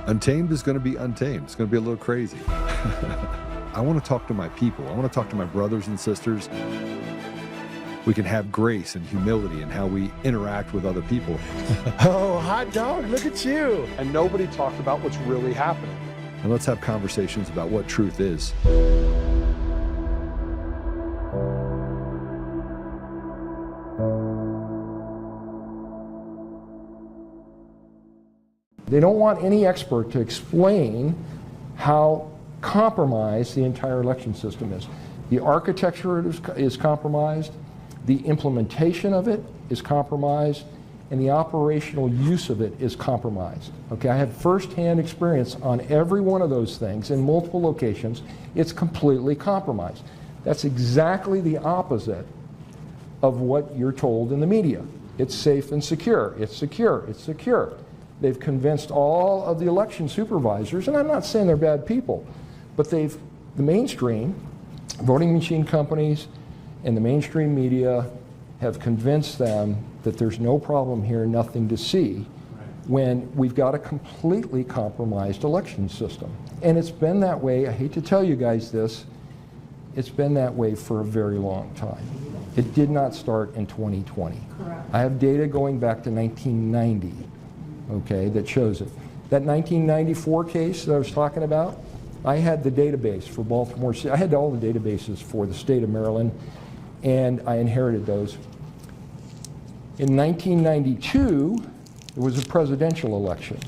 Untamed is going to be untamed. It's going to be a little crazy. I want to talk to my people. I want to talk to my brothers and sisters. We can have grace and humility in how we interact with other people. Oh, hot dog, look at you. And nobody talked about what's really happening. And let's have conversations about what truth is. They don't want any expert to explain how compromised the entire election system is. The architecture is compromised, the implementation of it is compromised, and the operational use of it is compromised. Okay, I had firsthand experience on every one of those things in multiple locations. It's completely compromised. That's exactly the opposite of what you're told in the media. It's safe and secure. It's secure. It's secure. They've convinced all of the election supervisors, and I'm not saying they're bad people, but the mainstream, voting machine companies, and the mainstream media have convinced them that there's no problem here, nothing to see, when we've got a completely compromised election system. And it's been that way, I hate to tell you guys this, it's been that way for a very long time. It did not start in 2020. Correct. I have data going back to 1990. Okay, that shows it. That 1994 case that I was talking about, I had the database for Baltimore City. I had all the databases for the state of Maryland, and I inherited those. In 1992, there was a presidential election.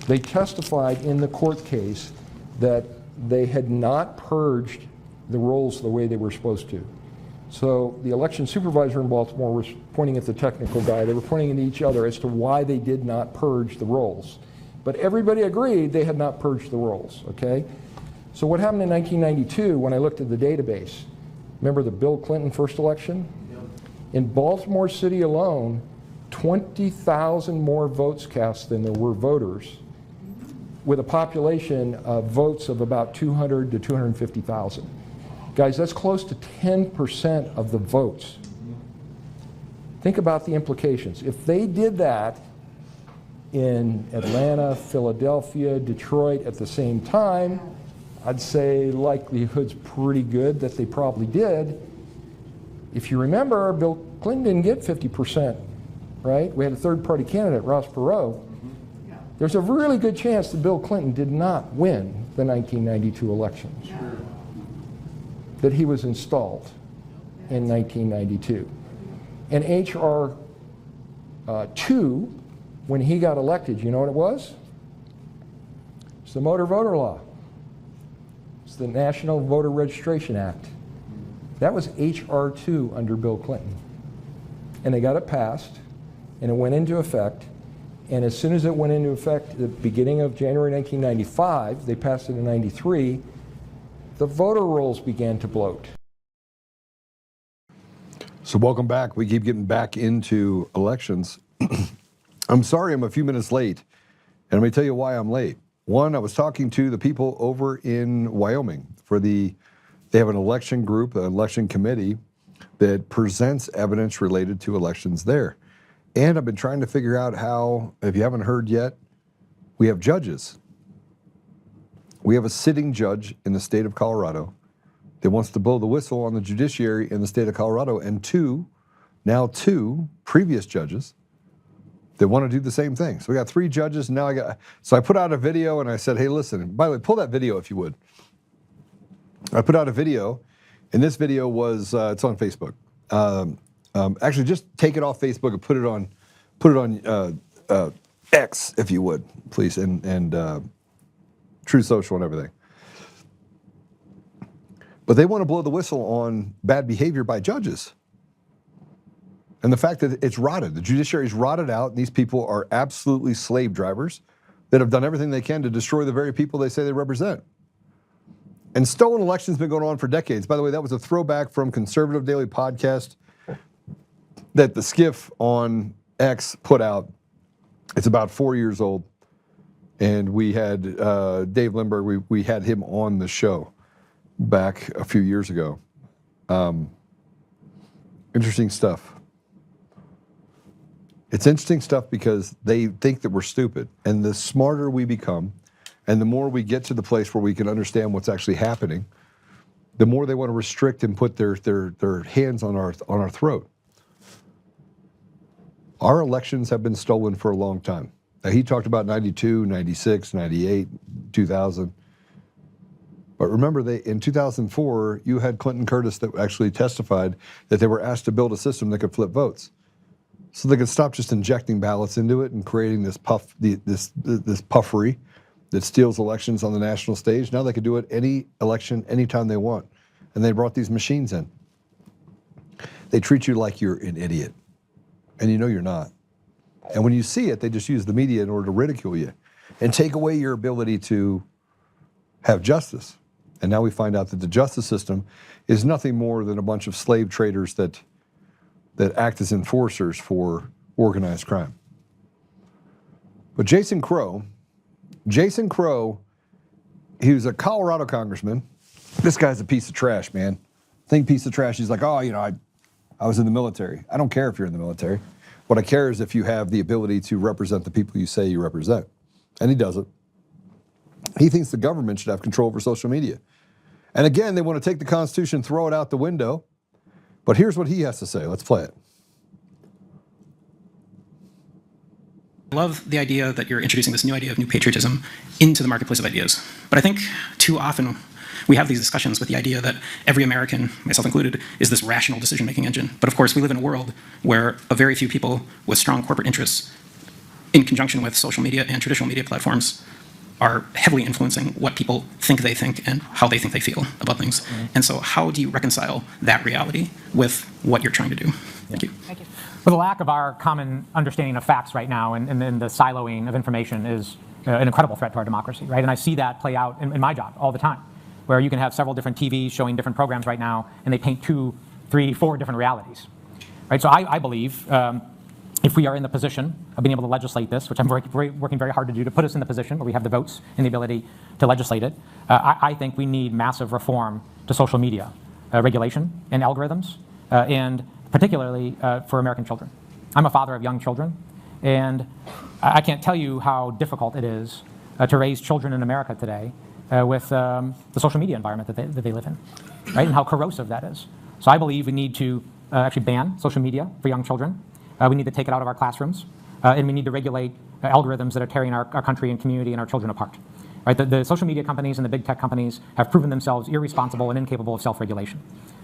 They testified in the court case that they had not purged the rolls the way they were supposed to. So the election supervisor in Baltimore was pointing at the technical guy. They were pointing at each other as to why they did not purge the rolls. But everybody agreed they had not purged the rolls, okay? So what happened in 1992 when I looked at the database? Remember the Bill Clinton first election? Yep. In Baltimore City alone, 20,000 more votes cast than there were voters, with a population of votes of about 200 to 250,000. Guys, that's close to 10% of the votes. Think about the implications. If they did that in Atlanta, Philadelphia, Detroit at the same time, I'd say likelihood's pretty good that they probably did. If you remember, Bill Clinton didn't get 50%, right? We had a third-party candidate, Ross Perot. There's a really good chance that Bill Clinton did not win the 1992 elections. Sure. That he was installed in 1992. And H.R. 2, when he got elected, you know what it was? It's the Motor Voter Law. It's the National Voter Registration Act. That was H.R. 2 under Bill Clinton. And they got it passed, and it went into effect. And as soon as it went into effect at the beginning of January 1995, they passed it in 93, the voter rolls began to bloat. So welcome back. We keep getting back into elections. I'm sorry I'm a few minutes late, and I'm going to tell you why I'm late. One, I was talking to the people over in Wyoming they have an election group, an election committee that presents evidence related to elections there. And I've been trying to figure out how, if you haven't heard yet, we have judges. We have a sitting judge in the state of Colorado that wants to blow the whistle on the judiciary in the state of Colorado, and two previous judges that want to do the same thing. So we got 3 judges, and now so I put out a video and I said, hey, listen, by the way, pull that video if you would. I put out a video, and this video was, it's on Facebook. Actually, just take it off Facebook and put it on X, if you would, please, and True Social and everything. But they want to blow the whistle on bad behavior by judges. And the fact that it's rotted, the judiciary's rotted out, and these people are absolutely slave drivers that have done everything they can to destroy the very people they say they represent. And stolen elections been going on for decades. By the way, that was a throwback from Conservative Daily Podcast that the Skiff on X put out. It's about 4 years old. And we had Dave Lindbergh, we had him on the show back a few years ago. Interesting stuff. It's interesting stuff because they think that we're stupid. And the smarter we become, and the more we get to the place where we can understand what's actually happening, the more they want to restrict and put their hands on our throat. Our elections have been stolen for a long time. Now, he talked about 92, 96, 98, 2000. But remember, in 2004, you had Clinton Curtis that actually testified that they were asked to build a system that could flip votes. So they could stop just injecting ballots into it and creating this this puffery that steals elections on the national stage. Now they could do it any election, anytime they want. And they brought these machines in. They treat you like you're an idiot. And you know you're not. And when you see it, they just use the media in order to ridicule you and take away your ability to have justice. And now we find out that the justice system is nothing more than a bunch of slave traders that act as enforcers for organized crime. But Jason Crow, he was a Colorado congressman. This guy's a piece of trash, man. Think piece of trash. He's like, oh, I was in the military. I don't care if you're in the military. What I care is if you have the ability to represent the people you say you represent. And he doesn't. He thinks the government should have control over social media. And again, they want to take the Constitution, throw it out the window. But here's what he has to say. Let's play it. I love the idea that you're introducing this new idea of new patriotism into the marketplace of ideas. But I think too often we have these discussions with the idea that every American, myself included, is this rational decision-making engine. But of course, we live in a world where a very few people with strong corporate interests, in conjunction with social media and traditional media platforms, are heavily influencing what people think and how they think they feel about things. Mm-hmm. And so how do you reconcile that reality with what you're trying to do? Thank you. Thank you. Well, the lack of our common understanding of facts right now and the siloing of information is an incredible threat to our democracy, right? And I see that play out in my job all the time, where you can have several different TVs showing different programs right now, and they paint 2, 3, 4 different realities, right? So I believe if we are in the position of being able to legislate this, which I'm working very hard to do, to put us in the position where we have the votes and the ability to legislate it, I think we need massive reform to social media regulation and algorithms, and particularly for American children. I'm a father of young children, and I can't tell you how difficult it is to raise children in America today with the social media environment that they live in, right? And how corrosive that is. So I believe we need to actually ban social media for young children. We need to take it out of our classrooms, and we need to regulate algorithms that are tearing our country and community and our children apart. Right? The social media companies and the big tech companies have proven themselves irresponsible and incapable of self-regulation.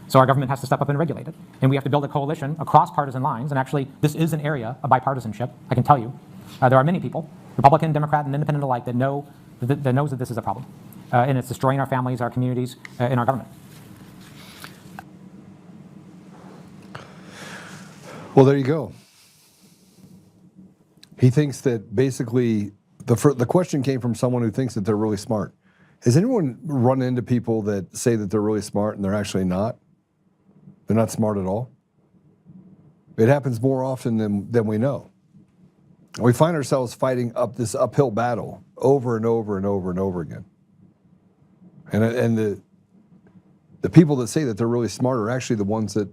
So our government has to step up and regulate it. And we have to build a coalition across partisan lines. And actually, this is an area of bipartisanship, I can tell you. There are many people, Republican, Democrat, and Independent alike, that knows that this is a problem. And it's destroying our families, our communities, and our government. Well, there you go. He thinks that basically the question came from someone who thinks that they're really smart. Has anyone run into people that say that they're really smart and they're actually not? They're not smart at all? It happens more often than we know. We find ourselves fighting this uphill battle over and over and over and over again. And the people that say that they're really smart are actually the ones that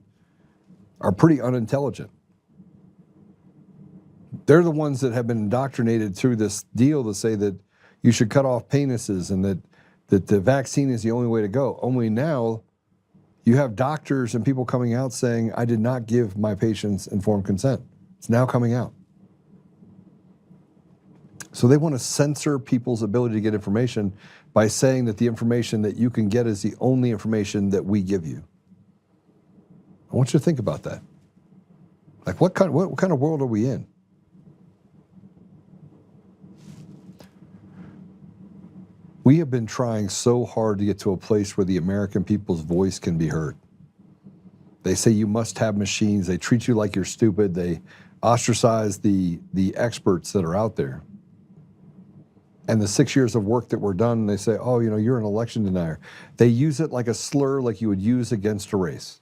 are pretty unintelligent. They're the ones that have been indoctrinated through this deal to say that you should cut off penises and that the vaccine is the only way to go. Only now you have doctors and people coming out saying, I did not give my patients informed consent. It's now coming out. So they want to censor people's ability to get information by saying that the information that you can get is the only information that we give you. I want you to think about that. Like, what kind of world are we in? We have been trying so hard to get to a place where the American people's voice can be heard. They say you must have machines. They treat you like you're stupid. They ostracize the experts that are out there. And the 6 years of work that were done, they say, oh, you're an election denier. They use it like a slur like you would use against a race.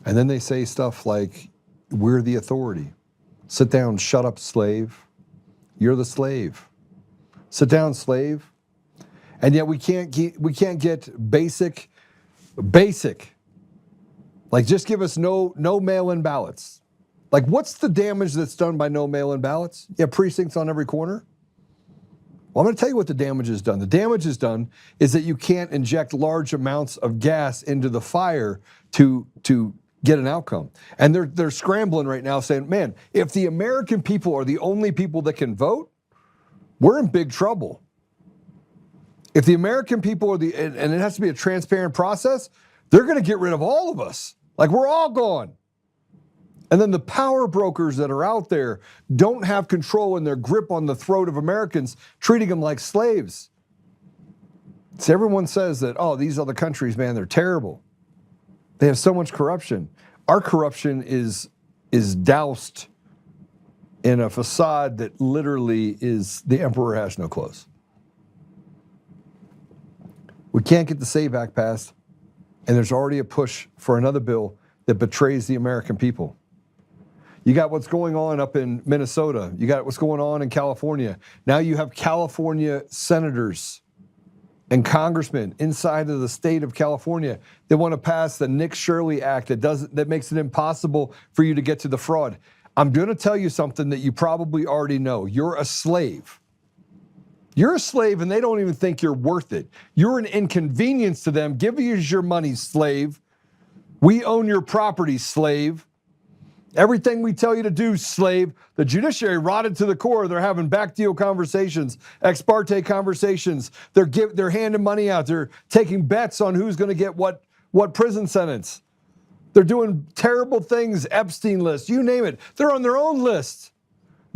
And then they say stuff like, we're the authority. Sit down, shut up, slave. You're the slave. Sit down, slave. And yet we can't get basic, like just give us no mail-in ballots. Like, what's the damage that's done by no mail-in ballots? You have precincts on every corner. Well, I'm going to tell you what the damage is done. The damage is done is that you can't inject large amounts of gas into the fire to get an outcome. And they're scrambling right now saying, man, if the American people are the only people that can vote, we're in big trouble. If the American people are and it has to be a transparent process, they're going to get rid of all of us. Like, we're all gone. And then the power brokers that are out there don't have control in their grip on the throat of Americans, treating them like slaves. So everyone says that, oh, these other countries, man, they're terrible. They have so much corruption. Our corruption is doused in a facade that literally is the emperor has no clothes. We can't get the SAVE Act passed, and there's already a push for another bill that betrays the American people. You got what's going on up in Minnesota. You got what's going on in California. Now you have California senators and congressmen inside of the state of California that want to pass the Nick Shirley Act that makes it impossible for you to get to the fraud. I'm going to tell you something that you probably already know. You're a slave. You're a slave, and they don't even think you're worth it. You're an inconvenience to them. Give us your money, slave. We own your property, slave. Everything we tell you to do, slave. The judiciary rotted to the core. They're having back deal conversations, ex parte conversations. They're handing money out. They're taking bets on who's going to get what prison sentence. They're doing terrible things, Epstein list, you name it. They're on their own list.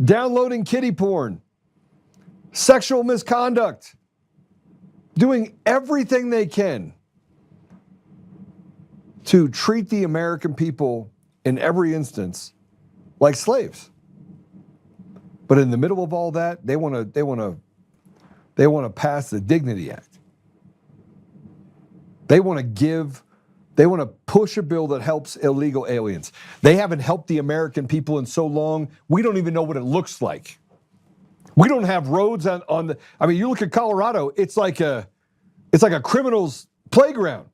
Downloading kiddie porn, sexual misconduct, doing everything they can to treat the American people in every instance like slaves. But in the middle of all that, they want to pass the Dignity Act. They want to push a bill that helps illegal aliens. They haven't helped the American people in so long, we don't even know what it looks like. We don't have roads on the, I mean, you look at Colorado, it's like a criminal's playground.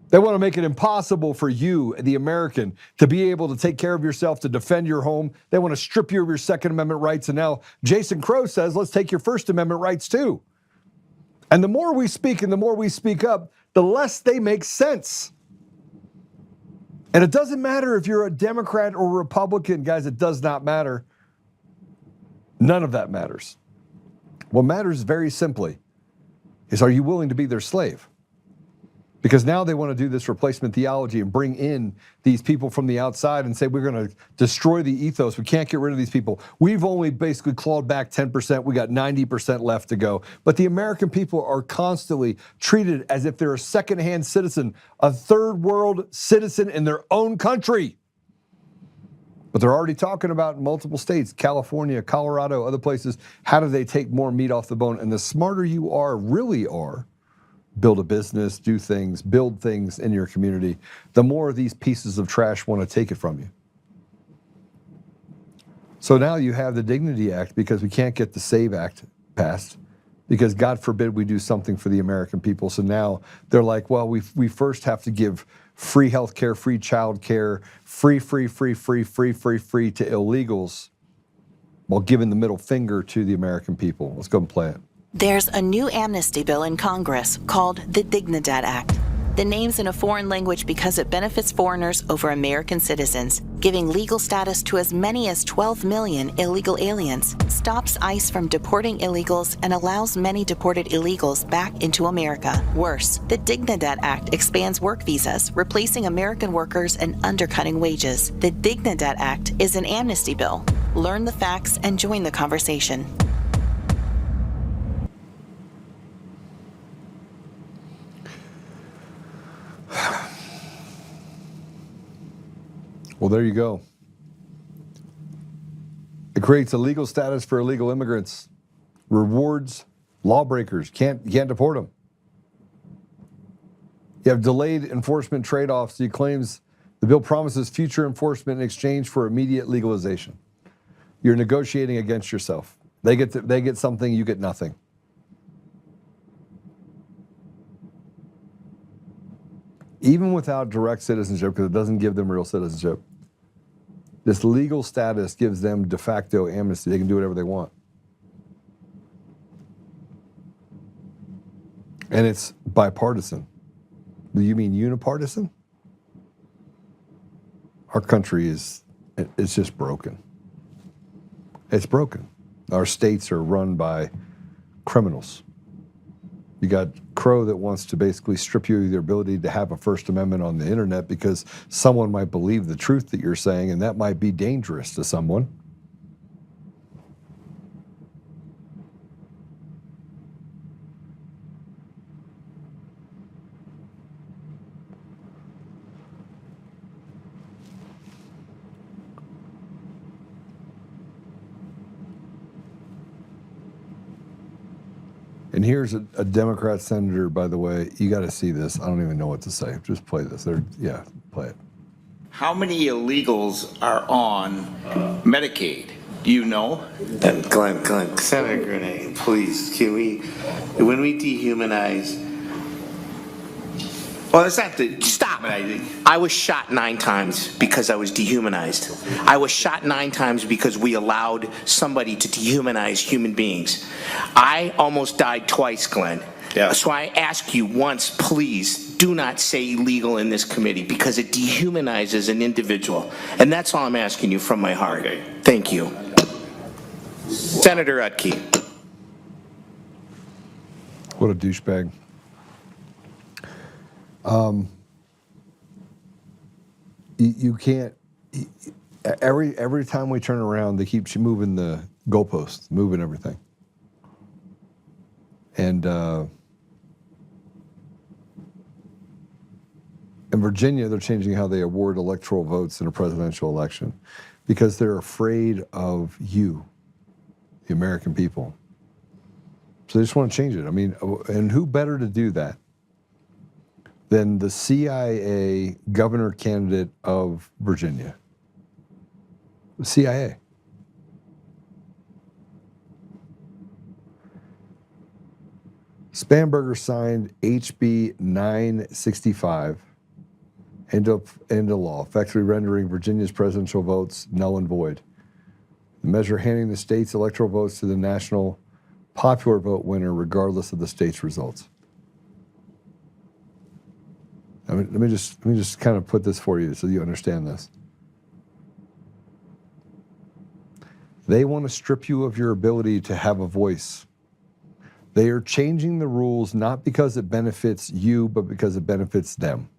They want to make it impossible for you, the American, to be able to take care of yourself, to defend your home. They want to strip you of your Second Amendment rights. And now Jason Crow says, let's take your First Amendment rights too. And the more we speak and the more we speak up, the less they make sense. And it doesn't matter if you're a Democrat or Republican, guys, it does not matter. None of that matters. What matters very simply is, are you willing to be their slave? Because now they want to do this replacement theology and bring in these people from the outside and say, we're going to destroy the ethos. We can't get rid of these people. We've only basically clawed back 10%. We got 90% left to go. But the American people are constantly treated as if they're a second-hand citizen, a third world citizen in their own country. But they're already talking about in multiple states, California, Colorado, other places, how do they take more meat off the bone? And the smarter you really are, build a business, do things, build things in your community, the more of these pieces of trash want to take it from you. So now you have the Dignity Act because we can't get the SAVE Act passed because God forbid we do something for the American people. So now they're like, well, we first have to give free health care, free child care, free to illegals while giving the middle finger to the American people. Let's go and play it. There's a new amnesty bill in Congress called the Dignidad Act. The name's in a foreign language because it benefits foreigners over American citizens, giving legal status to as many as 12 million illegal aliens, stops ICE from deporting illegals, and allows many deported illegals back into America. Worse, the Dignidad Act expands work visas, replacing American workers and undercutting wages. The Dignidad Act is an amnesty bill. Learn the facts and join the conversation. Well, there you go. It creates a legal status for illegal immigrants, rewards lawbreakers, you can't deport them. You have delayed enforcement trade-offs. He claims the bill promises future enforcement in exchange for immediate legalization. You're negotiating against yourself. They get something, you get nothing. Even without direct citizenship, because it doesn't give them real citizenship. This legal status gives them de facto amnesty. They can do whatever they want. And it's bipartisan. Do you mean unipartisan? Our country it's just broken. It's broken. Our states are run by criminals. You got Crow that wants to basically strip you of your ability to have a First Amendment on the internet because someone might believe the truth that you're saying, and that might be dangerous to someone. And here's a Democrat senator, by the way. You got to see this. I don't even know what to say. Just play this. Yeah, play it. How many illegals are on Medicaid? Do you know? And Glenn, Senator Grenade, please, can we, when we dehumanize, well, it's not the, stop. I was shot 9 times because I was dehumanized. I was shot 9 times because we allowed somebody to dehumanize human beings. I almost died twice, Glenn. Yeah. So I ask you once, please, do not say illegal in this committee because it dehumanizes an individual. And that's all I'm asking you from my heart. Okay. Thank you. Senator Utke. What a douchebag. You can't. Every time we turn around, they keep moving the goalposts, moving everything. And in Virginia, they're changing how they award electoral votes in a presidential election because they're afraid of you, the American people. So they just want to change it. I mean, and who better to do that than the CIA governor candidate of Virginia? The CIA. Spanberger signed HB 965 into law, effectively rendering Virginia's presidential votes null and void. The measure handing the state's electoral votes to the national popular vote winner regardless of the state's results. I mean, let me just kind of put this for you so you understand this. They want to strip you of your ability to have a voice. They are changing the rules not because it benefits you, but because it benefits them.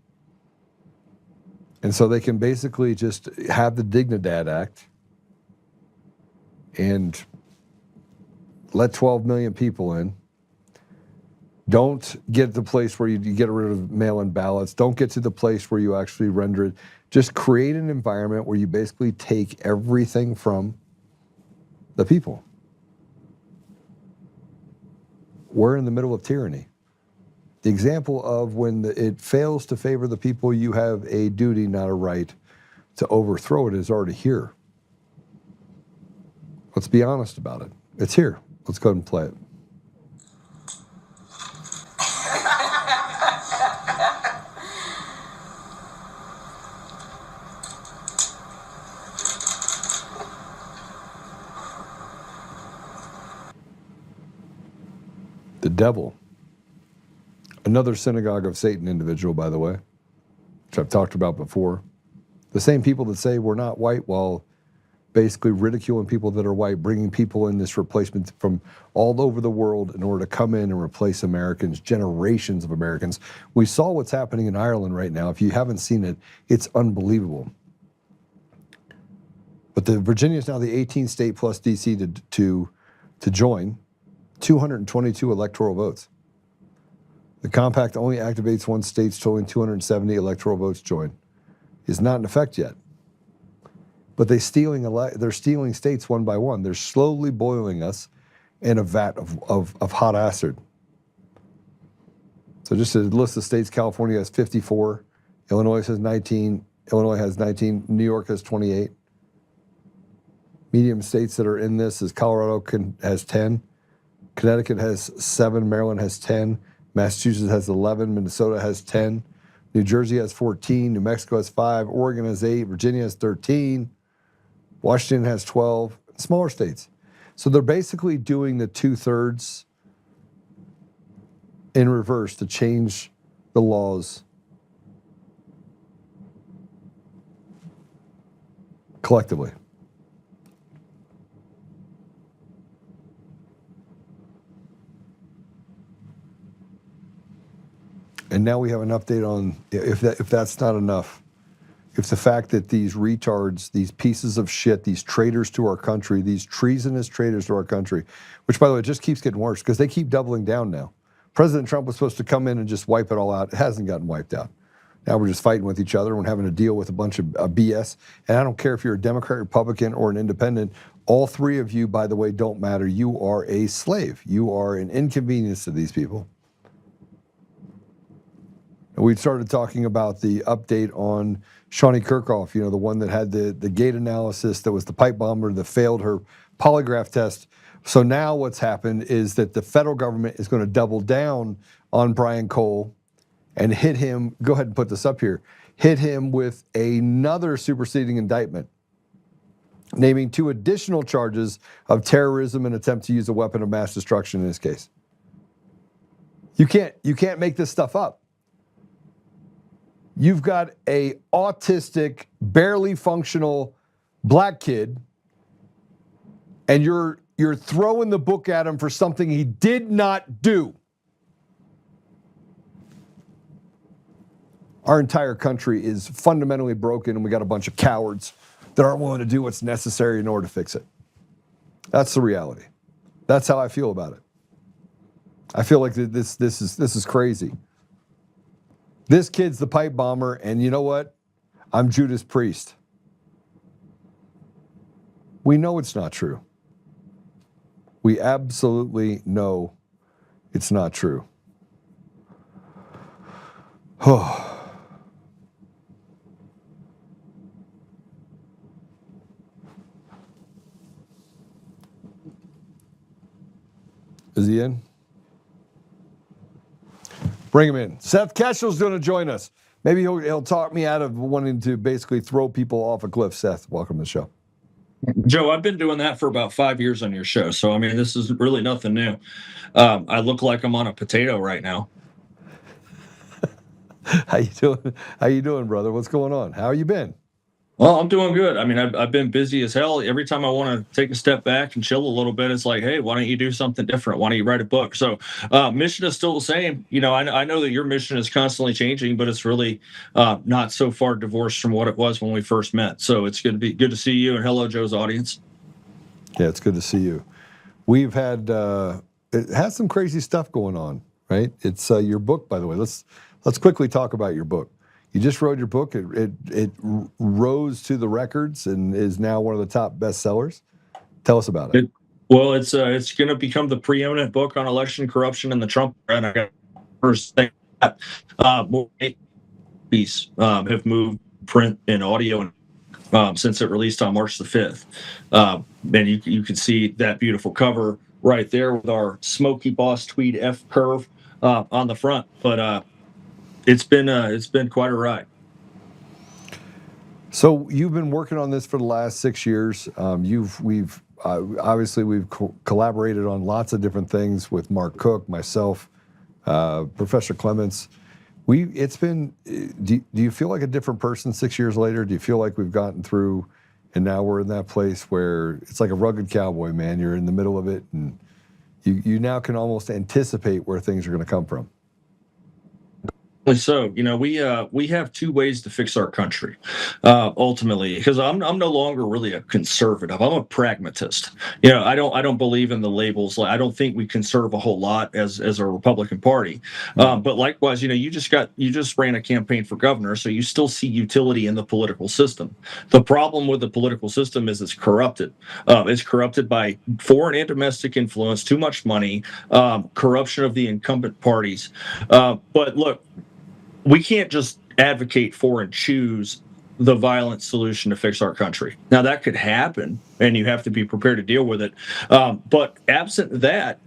And so they can basically just have the Dignidad Act and let 12 million people in. Don't get to the place where you get rid of mail-in ballots. Don't get to the place where you actually render it. Just create an environment where you basically take everything from the people. We're in the middle of tyranny. The example of when it fails to favor the people, you have a duty, not a right, to overthrow it is already here. Let's be honest about it. It's here. Let's go ahead and play it. The devil. Another synagogue of Satan individual, by the way, which I've talked about before. The same people that say we're not white while basically ridiculing people that are white, bringing people in this replacement from all over the world in order to come in and replace Americans, generations of Americans. We saw what's happening in Ireland right now. If you haven't seen it, it's unbelievable. But Virginia is now the 18th state plus DC to join, 222 electoral votes. The compact only activates once states totaling 270 electoral votes join. It's not in effect yet. But they're stealing states one by one. They're slowly boiling us in a vat of hot acid. So just to list the states, California has 54, Illinois has 19, Illinois has 19, New York has 28. Medium states that are in this is Colorado has 10, Connecticut has 7, Maryland has 10, Massachusetts has 11, Minnesota has 10, New Jersey has 14, New Mexico has 5, Oregon has 8, Virginia has 13. Washington has 12, smaller states. So they're basically doing the 2/3 in reverse to change the laws collectively. And now we have an update on if that's not enough. If the fact that these retards, these pieces of shit, these traitors to our country, these treasonous traitors to our country, which by the way just keeps getting worse because they keep doubling down now. President Trump was supposed to come in and just wipe it all out. It hasn't gotten wiped out. Now we're just fighting with each other and having to deal with a bunch of BS. And I don't care if you're a Democrat, Republican, or an independent. All three of you, by the way, don't matter. You are a slave. You are an inconvenience to these people. And we started talking about the update on Shawnee Kirkhoff, the one that had the gate analysis that was the pipe bomber that failed her polygraph test. So now what's happened is that the federal government is going to double down on Brian Cole and hit him, go ahead and put this up here, hit him with another superseding indictment, naming 2 additional charges of terrorism and attempt to use a weapon of mass destruction in this case. You can't make this stuff up. You've got a autistic, barely functional black kid, and you're throwing the book at him for something he did not do. Our entire country is fundamentally broken, and we got a bunch of cowards that aren't willing to do what's necessary in order to fix it. That's the reality. That's how I feel about it. I feel like this is crazy. This kid's the pipe bomber, and you know what? I'm Judas Priest. We know it's not true. We absolutely know it's not true. Oh. Is he in? Bring him in. Seth Keshel's going to join us. Maybe he'll talk me out of wanting to basically throw people off a cliff. Seth, welcome to the show. Joe, I've been doing that for about 5 years on your show. So, I mean, this is really nothing new. I look like I'm on a potato right now. How you doing? How you doing, brother? What's going on? How you been? Well, I'm doing good. I mean, I've been busy as hell. Every time I want to take a step back and chill a little bit, it's like, hey, why don't you do something different? Why don't you write a book? So mission is still the same. I know that your mission is constantly changing, but it's really not so far divorced from what it was when we first met. So it's going to be good to see you, and hello, Joe's audience. Yeah, it's good to see you. We've had it has some crazy stuff going on, right? It's your book, by the way. Let's quickly talk about your book. You just wrote your book. It rose to the records and is now one of the top bestsellers. Tell us about it. It's going to become the preeminent book on election corruption and the Trump. And I got first thing that more piece have moved print and audio since it released on March the 5th. And you can see that beautiful cover right there with our Smoky Boss Tweed F curve on the front. But it's been quite a ride. So you've been working on this for the last 6 years. We've collaborated on lots of different things with Mark Cook, myself, Professor Clements. Do you feel like a different person 6 years later? Do you feel like we've gotten through, and now we're in that place where it's like a rugged cowboy, man? You're in the middle of it, and you now can almost anticipate where things are going to come from. So, we have 2 ways to fix our country, ultimately, because I'm no longer really a conservative. I'm a pragmatist. I don't believe in the labels. I don't think we conserve a whole lot as a Republican Party. But likewise, you just ran a campaign for governor, so you still see utility in the political system. The problem with the political system is it's corrupted. It's corrupted by foreign and domestic influence, too much money, corruption of the incumbent parties. But look, we can't just advocate for and choose the violent solution to fix our country. Now, that could happen, and you have to be prepared to deal with it. But absent that,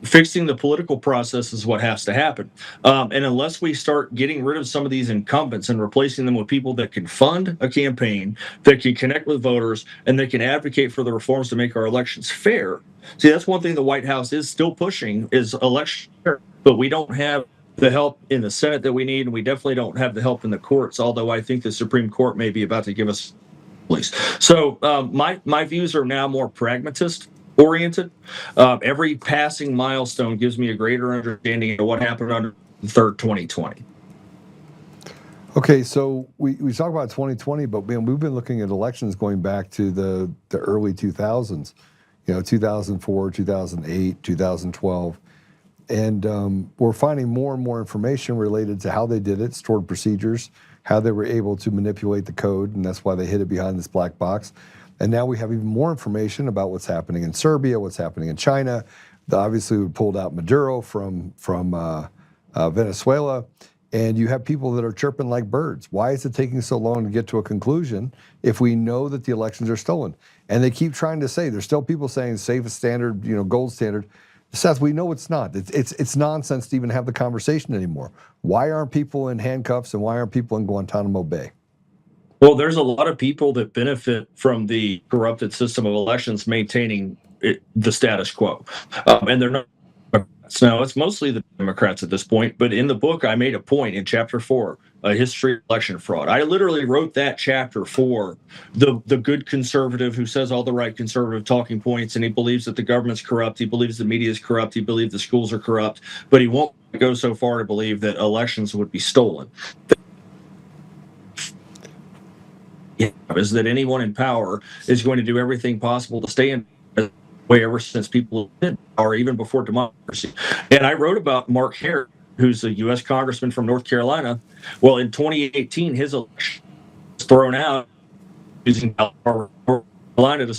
fixing the political process is what has to happen. And unless we start getting rid of some of these incumbents and replacing them with people that can fund a campaign, that can connect with voters, and that can advocate for the reforms to make our elections fair. See, that's one thing the White House is still pushing is election fair, but we don't have the help in the Senate that we need, and we definitely don't have the help in the courts, although I think the Supreme Court may be about to give us police. So my views are now more pragmatist oriented. Every passing milestone gives me a greater understanding of what happened on the 3rd, 2020. Okay, so we talk about 2020, but man, we've been looking at elections going back to the early 2000s, 2004, 2008, 2012. And we're finding more and more information related to how they did it, stored procedures, how they were able to manipulate the code, and that's why they hid it behind this black box. And now we have even more information about what's happening in Serbia, what's happening in China. Obviously, we pulled out Maduro from Venezuela, and you have people that are chirping like birds. Why is it taking so long to get to a conclusion if we know that the elections are stolen? And they keep trying to say, there's still people saying safest standard, gold standard. Seth, we know it's not. It's nonsense to even have the conversation anymore. Why aren't people in handcuffs and why aren't people in Guantanamo Bay? Well, there's a lot of people that benefit from the corrupted system of elections maintaining the status quo. And they're not Democrats. Now, it's mostly the Democrats at this point, but in the book, I made a point in chapter 4, a history of election fraud. I literally wrote that chapter for the good conservative who says all the right conservative talking points, and he believes that the government's corrupt, he believes the media is corrupt, he believes the schools are corrupt, but he won't go so far to believe that elections would be stolen. Is that anyone in power is going to do everything possible to stay in way ever since people have been in power, even before democracy. And I wrote about Mark Harris, who's a U.S. congressman from North Carolina. Well, in 2018, his election was thrown out using North Carolina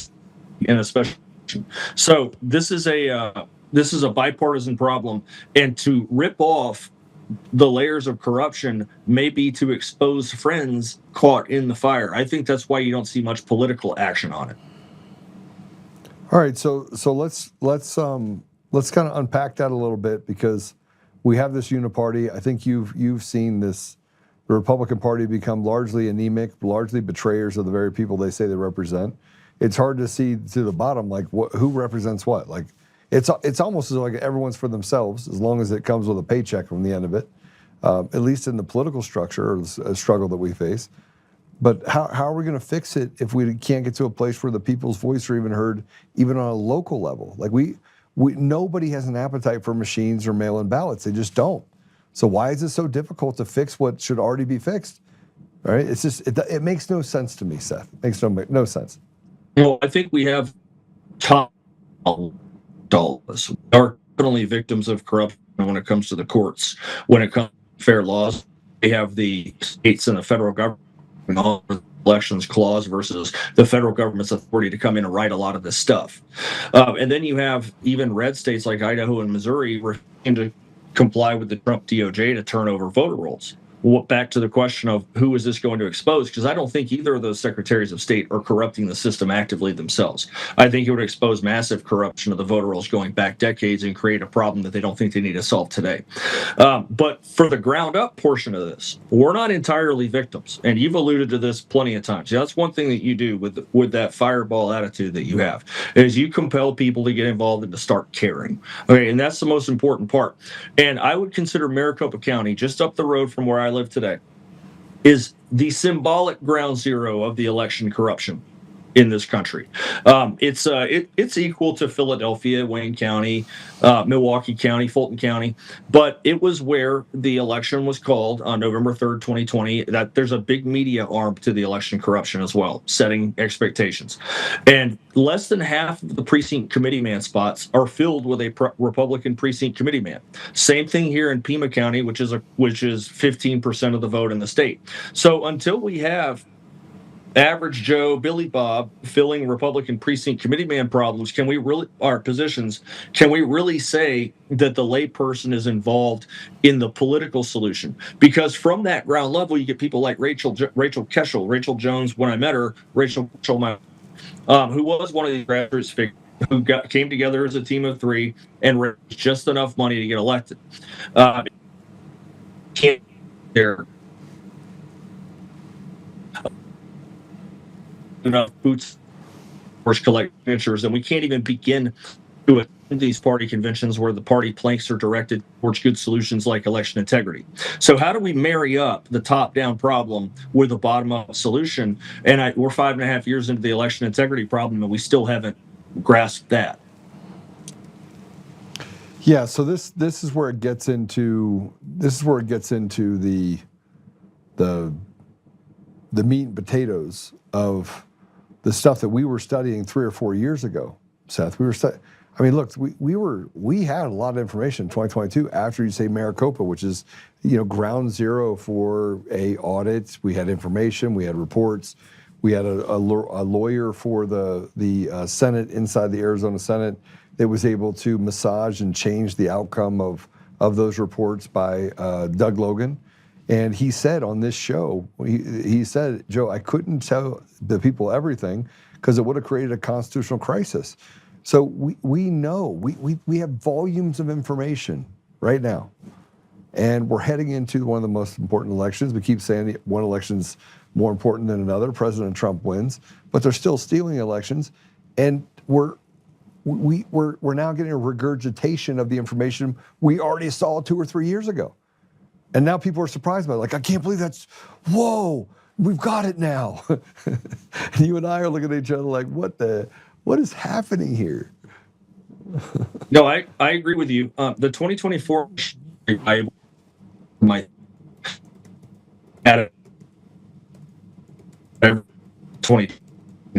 in a special election. So this is a bipartisan problem, and to rip off the layers of corruption may be to expose friends caught in the fire. I think that's why you don't see much political action on it. All right, so let's kind of unpack that a little bit, because we have this uniparty. I think you've seen this, the Republican Party become largely anemic, largely betrayers of the very people they say they represent. It's hard to see to the bottom, like who represents what. Like it's almost as like everyone's for themselves, as long as it comes with a paycheck from the end of it. At least in the political structure or the struggle that we face. But how are we going to fix it if we can't get to a place where the people's voice are even heard, even on a local level? Like nobody has an appetite for machines or mail-in ballots. They just don't. So why is it so difficult to fix what should already be fixed? All right, it's just it makes no sense to me, Seth. It makes no sense. Well, I think we have top dollars. We are definitely victims of corruption when it comes to the courts. When it comes to fair laws, we have the states and the federal government on the elections clause versus the federal government's authority to come in and write a lot of this stuff. And then you have even red states like Idaho and Missouri refusing to comply with the Trump DOJ to turn over voter rolls. Back to the question of who is this going to expose? Because I don't think either of those secretaries of state are corrupting the system actively themselves. I think it would expose massive corruption of the voter rolls going back decades and create a problem that they don't think they need to solve today. But for the ground up portion of this, we're not entirely victims. And you've alluded to this plenty of times. That's one thing that you do with that fireball attitude that you have, is you compel people to get involved and to start caring. Okay, and that's the most important part. And I would consider Maricopa County, just up the road from where I live today, is the symbolic ground zero of the election corruption in this country. It's equal to Philadelphia, Wayne County, Milwaukee County, Fulton County, but it was where the election was called on November 3rd, 2020. That there's a big media arm to the election corruption as well, setting expectations. And less than half of the precinct committee man spots are filled with a Republican precinct committee man. Same thing here in Pima County, which is 15% of the vote in the state. So until we have average Joe, Billy Bob filling Republican precinct committee man problems, can we really say that the layperson is involved in the political solution? Because from that ground level, you get people like Rachel Keshel, Rachel Jones. When I met her, Rachel Keshel, who was one of the grassroots figures, who came together as a team of three and raised just enough money to get elected. Can't there enough boots force collect signatures, and we can't even begin to attend these party conventions where the party planks are directed towards good solutions like election integrity. So how do we marry up the top-down problem with a bottom-up solution? And we're 5.5 years into the election integrity problem, and we still haven't grasped that. Yeah, so this is where it gets into the meat and potatoes of the stuff that we were studying 3 or 4 years ago, Seth. I mean, look, we had a lot of information in 2022 after you say Maricopa, which is, ground zero for audits. We had information, we had reports, we had a lawyer for the Senate inside the Arizona Senate that was able to massage and change the outcome of those reports by Doug Logan. And he said on this show, he said, Joe, I couldn't tell the people everything because it would have created a constitutional crisis. So we know, we have volumes of information right now. And we're heading into one of the most important elections. We keep saying one election's more important than another. President Trump wins, but they're still stealing elections. And we're now getting a regurgitation of the information we already saw 2 or 3 years ago. And now people are surprised by it. Like, I can't believe whoa, we've got it now. And you and I are looking at each other like, what is happening here? No, I agree with you. The 2024, my at 20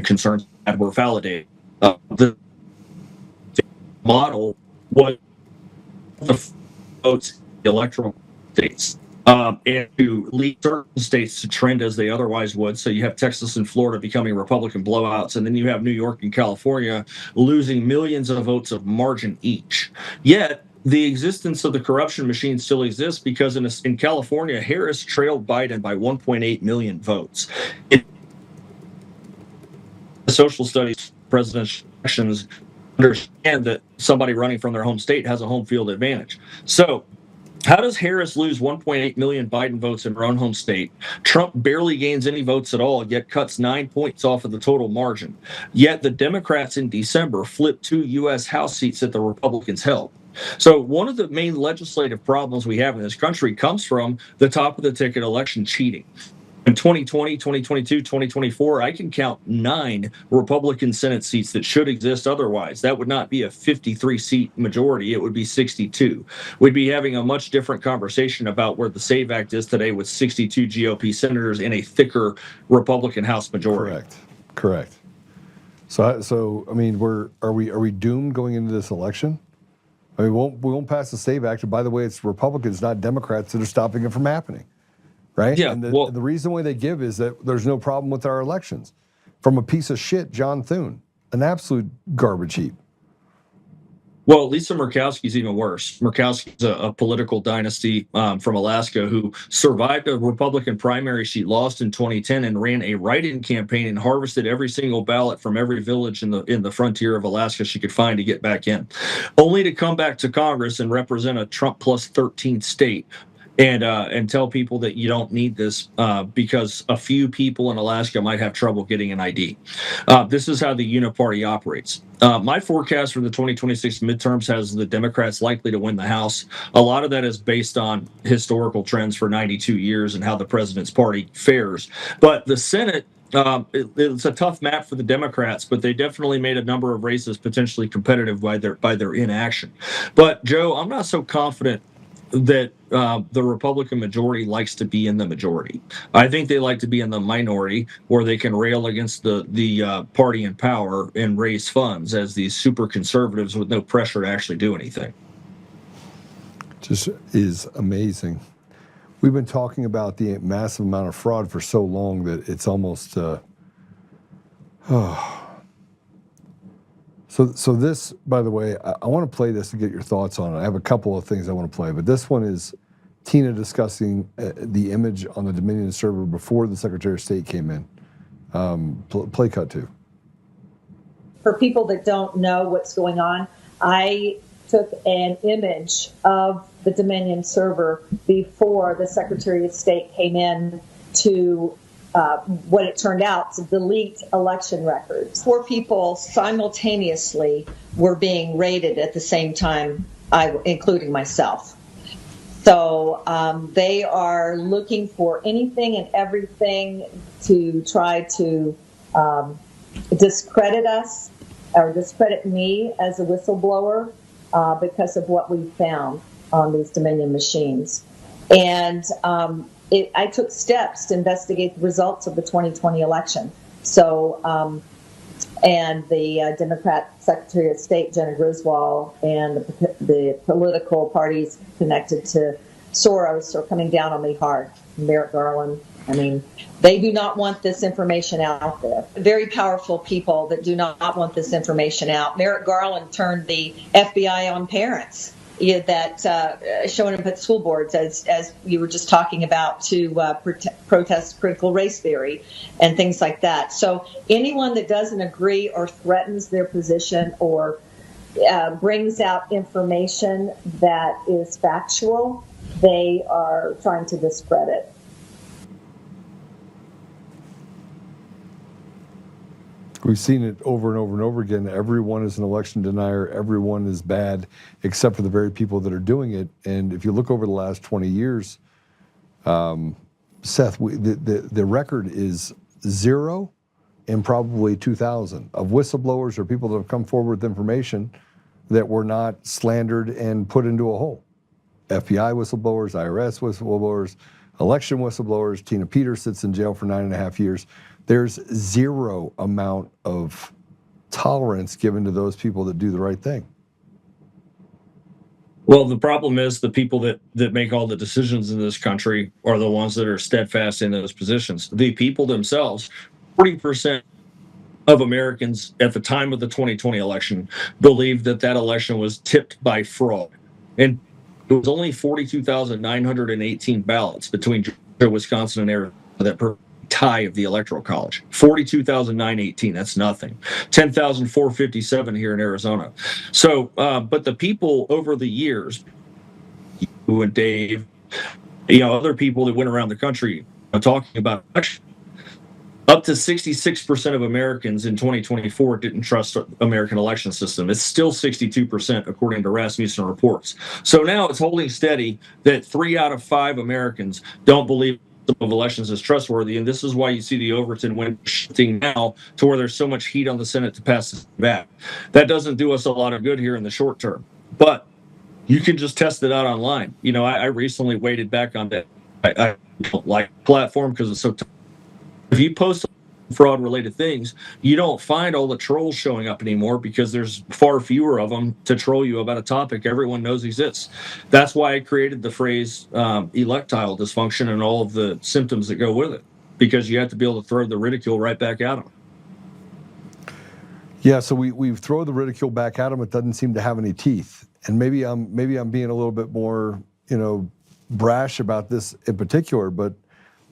concerns that were validated. The model was the votes electoral states and to lead certain states to trend as they otherwise would. So you have Texas and Florida becoming Republican blowouts, and then you have New York and California losing millions of votes of margin each. Yet the existence of the corruption machine still exists because in California, Harris trailed Biden by 1.8 million votes. In social studies, presidential elections understand that somebody running from their home state has a home field advantage. So how does Harris lose 1.8 million Biden votes in her own home state? Trump barely gains any votes at all, yet cuts 9 points off of the total margin. Yet the Democrats in December flipped 2 U.S. House seats that the Republicans held. So one of the main legislative problems we have in this country comes from the top of the ticket election cheating. In 2020, 2022, 2024, I can count 9 Republican Senate seats that should exist otherwise. That would not be a 53-seat majority. It would be 62. We'd be having a much different conversation about where the SAVE Act is today with 62 GOP senators in a thicker Republican House majority. Correct. So I mean, are we doomed going into this election? I mean, we won't pass the SAVE Act. And by the way, it's Republicans, not Democrats, that are stopping it from happening. Right? Yeah. And the reason why they give is that there's no problem with our elections. From a piece of shit, John Thune, an absolute garbage heap. Well, Lisa Murkowski's even worse. Murkowski's a political dynasty from Alaska who survived a Republican primary she lost in 2010 and ran a write-in campaign and harvested every single ballot from every village in the frontier of Alaska she could find to get back in, only to come back to Congress and represent a Trump plus 13 state. And tell people that you don't need this because a few people in Alaska might have trouble getting an ID. This is how the uniparty operates. My forecast for the 2026 midterms has the Democrats likely to win the House. A lot of that is based on historical trends for 92 years and how the president's party fares. But the Senate, it's a tough map for the Democrats, but they definitely made a number of races potentially competitive by their inaction. But Joe, I'm not so confident that the Republican majority likes to be in the majority. I think they like to be in the minority where they can rail against the party in power and raise funds as these super conservatives with no pressure to actually do anything. Just is amazing. We've been talking about the massive amount of fraud for so long that it's almost So this, by the way, I want to play this to get your thoughts on it. I have a couple of things I want to play, but this one is Tina discussing the image on the Dominion server before the Secretary of State came in. Play cut 2. for people that don't know what's going on, I took an image of the Dominion server before the Secretary of State came in to what it turned out to delete election records. 4 people simultaneously were being raided at the same time, including myself. So they are looking for anything and everything to try to discredit us or discredit me as a whistleblower because of what we found on these Dominion machines. And I took steps to investigate the results of the 2020 election. So, and the Democrat Secretary of State, Jenna Griswold, and the political parties connected to Soros are coming down on me hard. Merrick Garland. I mean, they do not want this information out there. Very powerful people that do not want this information out. Merrick Garland turned the FBI on parents that showing up at school boards, as you were just talking about, to protest critical race theory and things like that. So anyone that doesn't agree or threatens their position or brings out information that is factual, they are trying to discredit. We've seen it over and over and over again. Everyone is an election denier. Everyone is bad, except for the very people that are doing it. And if you look over the last 20 years, Seth, the record is 0 and probably 2,000 of whistleblowers or people that have come forward with information that were not slandered and put into a hole. FBI whistleblowers, IRS whistleblowers, election whistleblowers. Tina Peters sits in jail for 9.5 years. There's 0 amount of tolerance given to those people that do the right thing. Well, the problem is the people that make all the decisions in this country are the ones that are steadfast in those positions. The people themselves, 40% of Americans at the time of the 2020 election believed that election was tipped by fraud. And it was only 42,918 ballots between Georgia, Wisconsin, and Arizona that tie of the Electoral College. 42,918, that's nothing. 10,457 here in Arizona. So, but the people over the years, you and Dave, other people that went around the country talking about election, up to 66% of Americans in 2024 didn't trust American election system. It's still 62% according to Rasmussen reports. So now it's holding steady that 3 out of 5 Americans don't believe of elections is trustworthy, and this is why you see the Overton win shifting now to where there's so much heat on the Senate to pass it back. That doesn't do us a lot of good here in the short term, but you can just test it out online. I recently waded back on that. I don't like platform because it's so tough. If you post fraud related things, you don't find all the trolls showing up anymore because there's far fewer of them to troll you about a topic everyone knows exists. That's why I created the phrase electile dysfunction and all of the symptoms that go with it, because you have to be able to throw the ridicule right back at them. Yeah, so we've thrown the ridicule back at them. It doesn't seem to have any teeth. And maybe I'm being a little bit more, brash about this in particular, but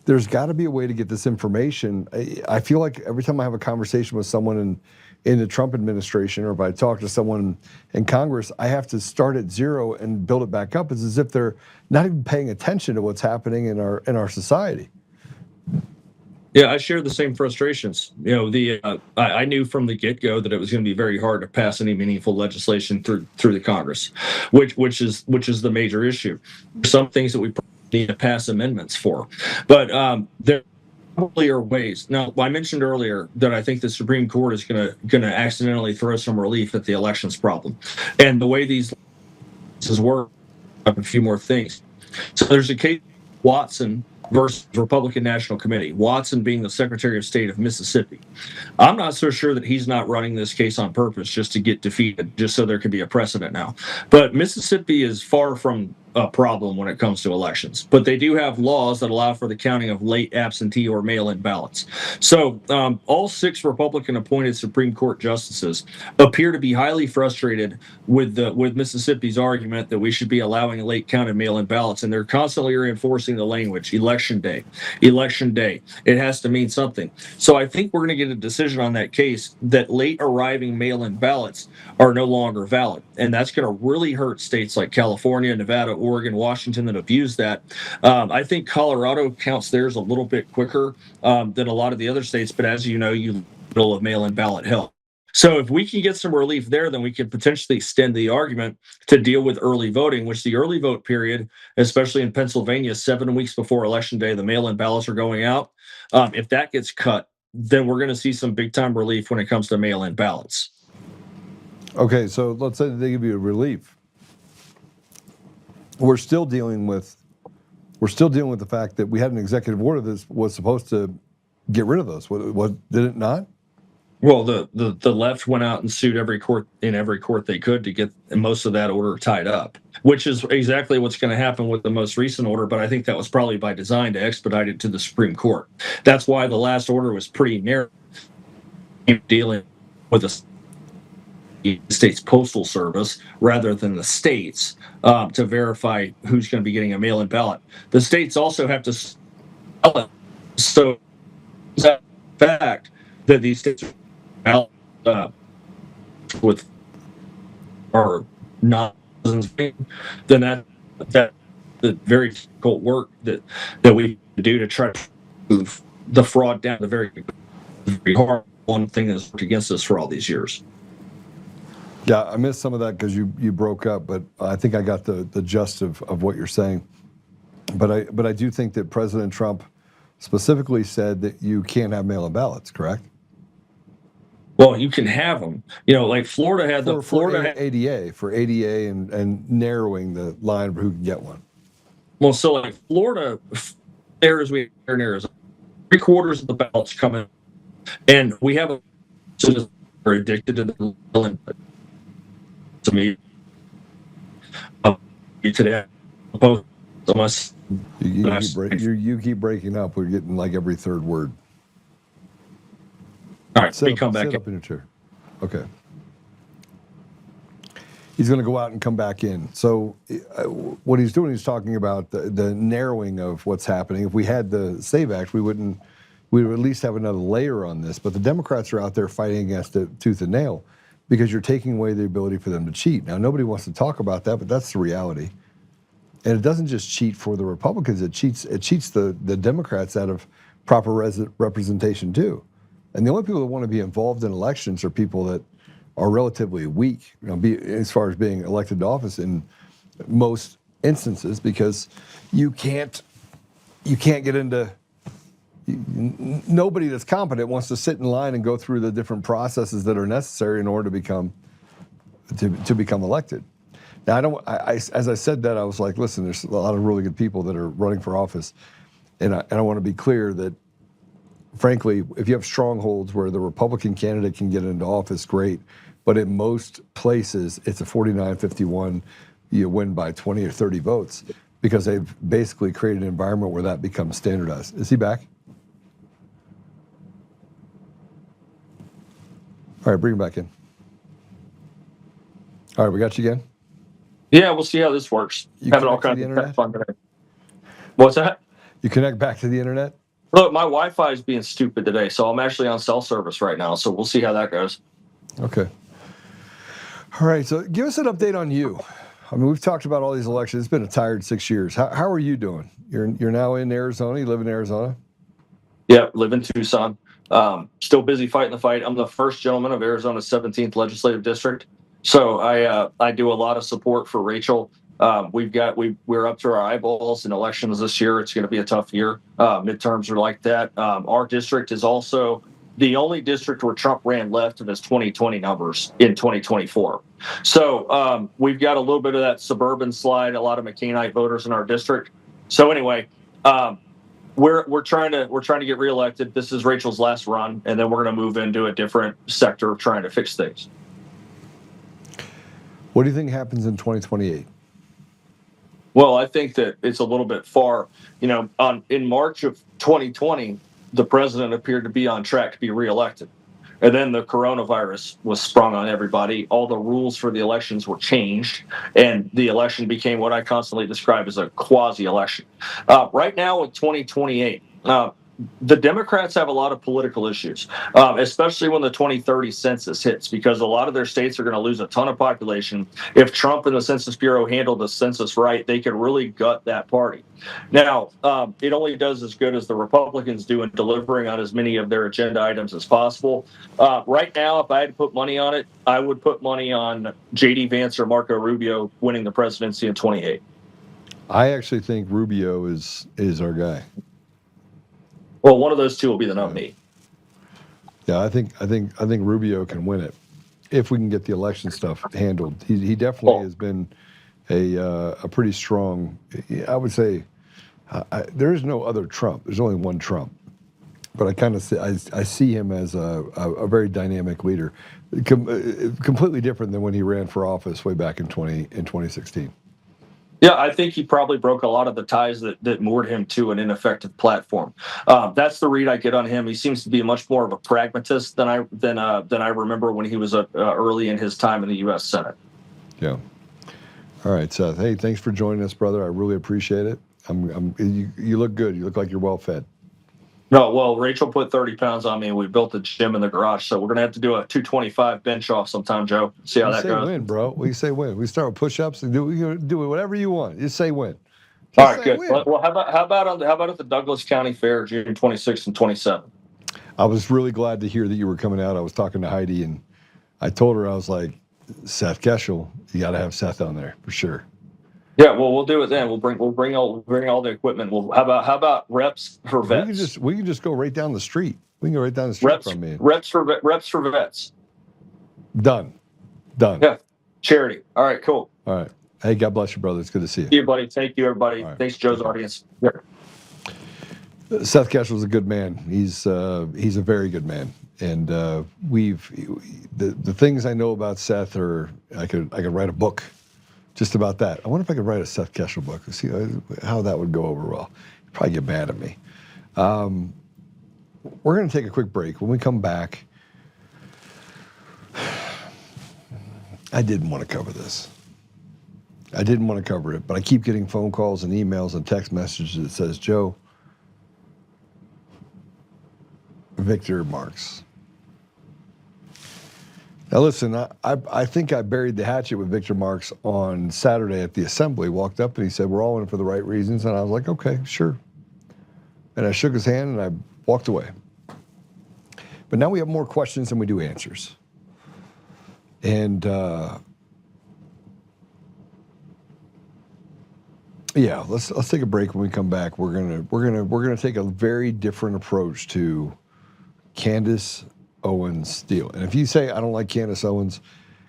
there's got to be a way to get this information. I feel like every time I have a conversation with someone in the Trump administration, or if I talk to someone in Congress, I have to start at 0 and build it back up. It's as if they're not even paying attention to what's happening in our society. Yeah, I share the same frustrations. I knew from the get-go that it was going to be very hard to pass any meaningful legislation through the Congress, which is the major issue. Some things that we need to pass amendments for, but there probably are ways. Now, I mentioned earlier that I think the Supreme Court is going to accidentally throw some relief at the elections problem, and the way these work, a few more things. So there's a case, Watson versus Republican National Committee. Watson being the Secretary of State of Mississippi. I'm not so sure that he's not running this case on purpose just to get defeated, just so there could be a precedent now. But Mississippi is far from a problem when it comes to elections. But they do have laws that allow for the counting of late absentee or mail-in ballots. So all 6 Republican-appointed Supreme Court justices appear to be highly frustrated with Mississippi's argument that we should be allowing late counted mail-in ballots, and they're constantly reinforcing the language, election day, election day. It has to mean something. So I think we're going to get a decision on that case that late arriving mail-in ballots are no longer valid. And that's going to really hurt states like California, Nevada, Oregon, Washington that have used that. I think Colorado counts theirs a little bit quicker than a lot of the other states, but as you know, middle of mail-in ballot help. So if we can get some relief there, then we could potentially extend the argument to deal with early voting, which the early vote period, especially in Pennsylvania, 7 weeks before Election Day, the mail-in ballots are going out. If that gets cut, then we're going to see some big-time relief when it comes to mail-in ballots. Okay, so let's say they give you a relief. We're still dealing with the fact that we had an executive order that was supposed to get rid of those. What did it not? Well, the left went out and sued every court they could to get most of that order tied up, which is exactly what's going to happen with the most recent order. But I think that was probably by design to expedite it to the Supreme Court. That's why the last order was pretty narrow, dealing with the state's postal service rather than the states to verify who's going to be getting a mail-in ballot. The states also have to sell it. So that fact that these states with are not then that the very difficult work that we do to try to move the fraud down, the very hard one thing that's worked against us for all these years. Yeah, I missed some of that because you broke up, but I think I got the gist of what you're saying. But I do think that President Trump specifically said that you can't have mail-in ballots, correct? Well, you can have them. Like Florida had for ADA and narrowing the line of who can get one. Well, so like Florida, areas we are in Arizona, 3/4 of the ballots come in, and we have citizens who are addicted to the mail-in. To me, today, unless you keep breaking up. We're getting like every third word. All right, come back up in your chair. Okay. He's going to go out and come back in. So what he's doing, he's talking about the narrowing of what's happening. If we had the SAVE Act, we would at least have another layer on this. But the Democrats are out there fighting against it tooth and nail because you're taking away the ability for them to cheat. Now, nobody wants to talk about that, but that's the reality. And it doesn't just cheat for the Republicans. It cheats the Democrats out of proper representation too. And the only people that want to be involved in elections are people that are relatively weak, as far as being elected to office in most instances, because you can't get into. Nobody that's competent wants to sit in line and go through the different processes that are necessary in order to become elected. Now, as I said that, I was like, listen, there's a lot of really good people that are running for office, and I want to be clear that, frankly, if you have strongholds where the Republican candidate can get into office, great. But in most places, it's a 49-51, you win by 20 or 30 votes because they've basically created an environment where that becomes standardized. Is he back? All right, bring him back in. All right, we got you again? Yeah, we'll see how this works. Having all kinds of fun today. What's that? You connect back to the internet? Look, my Wi-Fi is being stupid today, so I'm actually on cell service right now, so we'll see how that goes. Okay. All right, so give us an update on you. I mean, we've talked about all these elections. It's been a tired 6 years. How are you doing? You're now in Arizona. You live in Arizona? Yeah, live in Tucson. Still busy fighting the fight. I'm the first gentleman of Arizona's 17th legislative district, so I do a lot of support for Rachel. We're up to our eyeballs in elections this year. It's going to be a tough year. Midterms are like that. Our district is also the only district where Trump ran left of his 2020 numbers in 2024. So we've got a little bit of that suburban slide, a lot of McCainite voters in our district. So anyway, we're trying to get reelected. This is Rachel's last run, and then we're going to move into a different sector of trying to fix things. What do you think happens in 2028? Well, I think that it's a little bit far. In March of 2020, the president appeared to be on track to be reelected. And then the coronavirus was sprung on everybody. All the rules for the elections were changed, and the election became what I constantly describe as a quasi-election. Right now, in 2028, the Democrats have a lot of political issues, especially when the 2030 census hits, because a lot of their states are going to lose a ton of population. If Trump and the Census Bureau handle the census right, they could really gut that party. Now, it only does as good as the Republicans do in delivering on as many of their agenda items as possible. Right now, if I had to put money on it, I would put money on J.D. Vance or Marco Rubio winning the presidency in 28. I actually think Rubio is our guy. Well, one of those two will be the nominee. Yeah, I think Rubio can win it if we can get the election stuff handled. He definitely has been a pretty strong. I would say there is no other Trump. There's only one Trump, but I see him as a very dynamic leader, completely different than when he ran for office way back in 2016. Yeah, I think he probably broke a lot of the ties that moored him to an ineffective platform. That's the read I get on him. He seems to be much more of a pragmatist than I remember when he was early in his time in the U.S. Senate. Yeah. All right, Seth. Hey, thanks for joining us, brother. I really appreciate it. You look good. You look like you're well fed. No, well, Rachel put 30 pounds on me, and we built a gym in the garage, so we're going to have to do a 225 bench off sometime, Joe. See how that goes. We say win, bro. We say win. We start with push-ups and do whatever you want. Just say win. All right, good. Win. Well, how about at the Douglas County Fair, June 26th and 27th? I was really glad to hear that you were coming out. I was talking to Heidi, and I told her, I was like, Seth Keshel, you got to have Seth on there for sure. Yeah, well, we'll do it then. We'll bring all the equipment. How about reps for vets? We can just go right down the street. We can go right down the street from me. Reps for vets. Done. Yeah, charity. All right, cool. All right. Hey, God bless you, brother. It's good to see you. See you, buddy. Thank you, everybody. Right. Thanks, Joe's audience. Yeah. Seth Keshel is a good man. He's a very good man, and the things I know about Seth are I could write a book. Just about that. I wonder if I could write a Seth Keshel book. See how that would go over well. You'd probably get mad at me. We're going to take a quick break. When we come back, I didn't want to cover this. I didn't want to cover it, but I keep getting phone calls and emails and text messages that says, Joe, Victor Marks. Now listen, I think I buried the hatchet with Victor Marks on Saturday at the assembly. Walked up and he said, we're all in it for the right reasons. And I was like, okay, sure. And I shook his hand and I walked away. But now we have more questions than we do answers. And yeah, let's take a break. When we come back, we're gonna take a very different approach to Candace Owens deal. And if you say, I don't like Candace Owens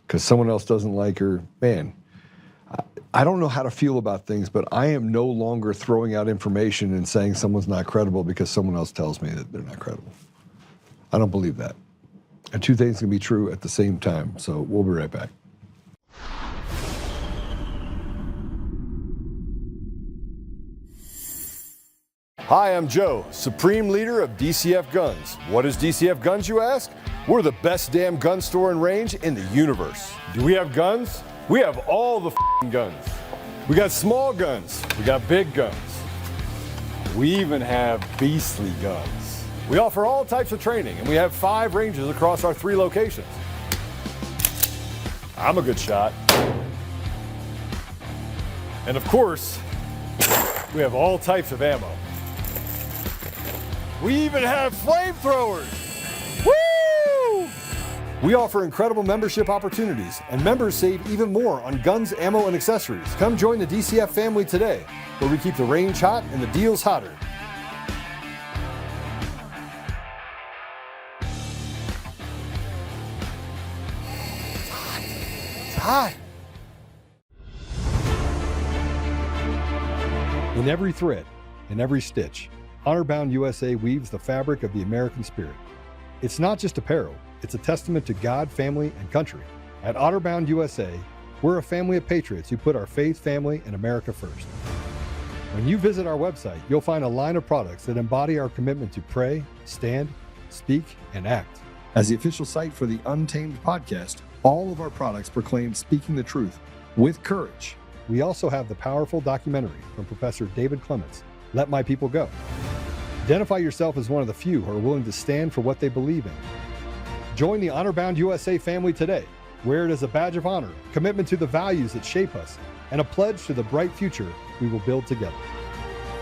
because someone else doesn't like her, man, I don't know how to feel about things, but I am no longer throwing out information and saying someone's not credible because someone else tells me that they're not credible. I don't believe that. And two things can be true at the same time. So we'll be right back. Hi, I'm Joe, Supreme Leader of DCF Guns. What is DCF Guns, you ask? We're the best damn gun store and range in the universe. Do we have guns? We have all the guns. We got small guns. We got big guns. We even have beastly guns. We offer all types of training, and we have 5 ranges across our 3 locations. I'm a good shot. And of course, we have all types of ammo. We even have flamethrowers. Woo! We offer incredible membership opportunities, and members save even more on guns, ammo, and accessories. Come join the DCF family today, where we keep the range hot and the deals hotter. It's hot. In every thread, in every stitch, Honor-Bound USA weaves the fabric of the American spirit. It's not just apparel, it's a testament to God, family, and country. At Honor-Bound USA, We're a family of patriots who put our faith, family, and America first. When you visit our website, you'll find a line of products that embody our commitment to pray, stand, speak, and act. As the official site for the Untamed podcast, all of our products proclaim speaking the truth with courage. We also have the powerful documentary from Professor David Clements, Let My People Go. Identify yourself as one of the few who are willing to stand for what they believe in. Join the Honor-Bound USA family today. Wear it as a badge of honor, commitment to the values that shape us, and a pledge to the bright future we will build together.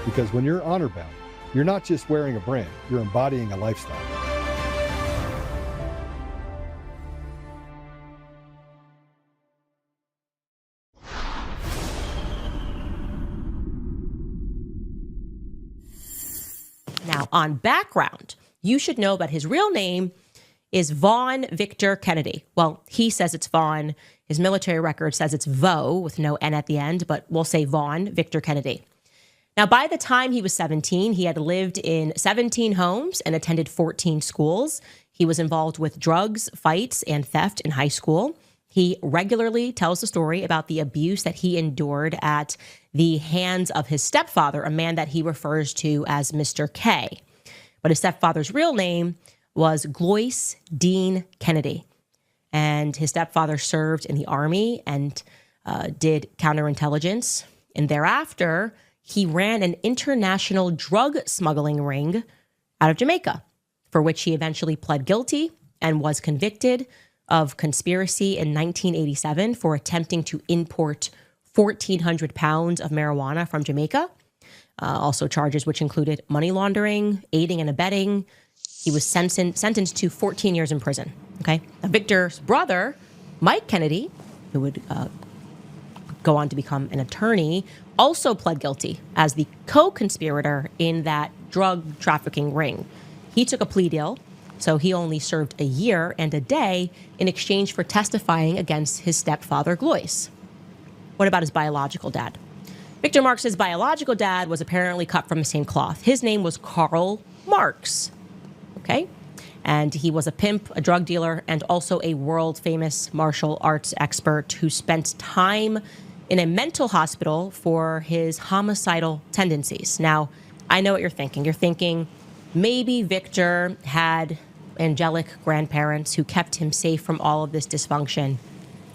Because when you're honor-bound, you're not just wearing a brand, you're embodying a lifestyle. Now, on background, you should know that his real name is Vaughn Victor Kennedy. Well, he says it's Vaughn. His military record says it's Vo with no N at the end, but we'll say Vaughn Victor Kennedy. Now, by the time he was 17, he had lived in 17 homes and attended 14 schools. He was involved with drugs, fights, and theft in high school. He regularly tells the story about the abuse that he endured at the hands of his stepfather, a man that he refers to as Mr. K. But his stepfather's real name was Glois Dean Kennedy. And his stepfather served in the Army and did counterintelligence. And thereafter, he ran an international drug smuggling ring out of Jamaica, for which he eventually pled guilty and was convicted of conspiracy in 1987 for attempting to import 1,400 pounds of marijuana from Jamaica. Also charges which included money laundering, aiding and abetting. He was sentenced to 14 years in prison. Okay. Now, Victor's brother, Mike Kennedy, who would go on to become an attorney, also pled guilty as the co-conspirator in that drug trafficking ring. He took a plea deal, so he only served a year and a day in exchange for testifying against his stepfather, Glois. What about his biological dad? Victor Marx's biological dad was apparently cut from the same cloth. His name was Karl Marx. Okay? And he was a pimp, a drug dealer, and also a world-famous martial arts expert who spent time in a mental hospital for his homicidal tendencies. Now, I know what you're thinking. You're thinking maybe Victor had angelic grandparents who kept him safe from all of this dysfunction,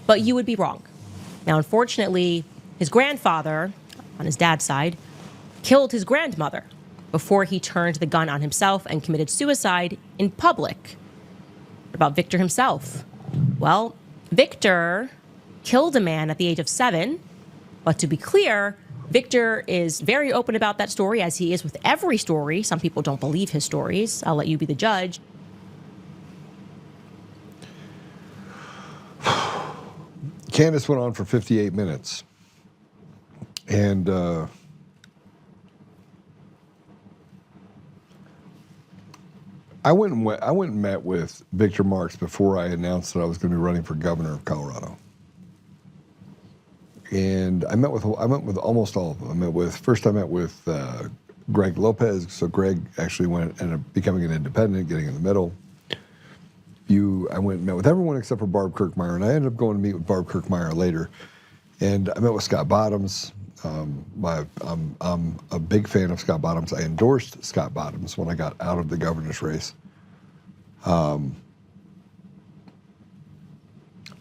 but you would be wrong. Now, unfortunately, his grandfather, on his dad's side, killed his grandmother before he turned the gun on himself and committed suicide in public. What about Victor himself? Well, Victor killed a man at the age of 7, but to be clear, Victor is very open about that story, as he is with every story. Some people don't believe his stories. I'll let you be the judge. Candace went on for 58 minutes. And I went and met with Victor Marx before I announced that I was going to be running for governor of Colorado. And I met with almost all of them. First I met with Greg Lopez. So Greg actually went and becoming an independent, getting in the middle. I went and met with everyone except for Barb Kirkmeyer, and I ended up going to meet with Barb Kirkmeyer later. And I met with Scott Bottoms. I'm a big fan of Scott Bottoms. I endorsed Scott Bottoms when I got out of the governor's race. You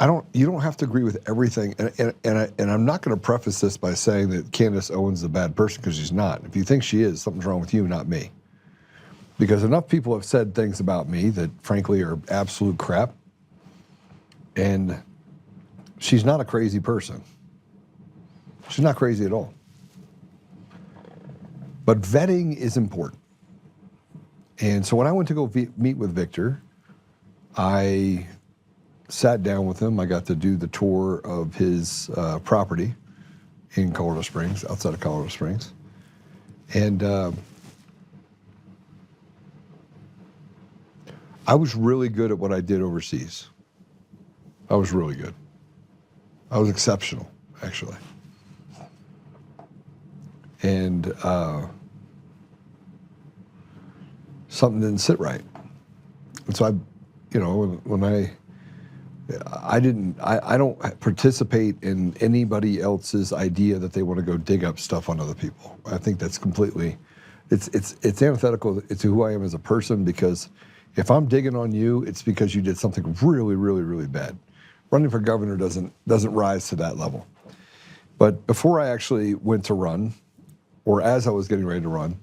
don't have to agree with everything, and I'm not going to preface this by saying that Candace Owens is a bad person, because she's not. If you think she is, something's wrong with you, not me. Because enough people have said things about me that frankly are absolute crap, and she's not a crazy person. She's not crazy at all. But vetting is important. And so when I went to go meet with Victor, I sat down with him. I got to do the tour of his property in Colorado Springs, outside of Colorado Springs. And I was really good at what I did overseas. I was really good. I was exceptional, actually. And something didn't sit right. And so when I don't participate in anybody else's idea that they want to go dig up stuff on other people. I think that's completely, it's antithetical to who I am as a person, because if I'm digging on you, it's because you did something really, really, really bad. Running for governor doesn't rise to that level. But before I actually went to run, or as I was getting ready to run,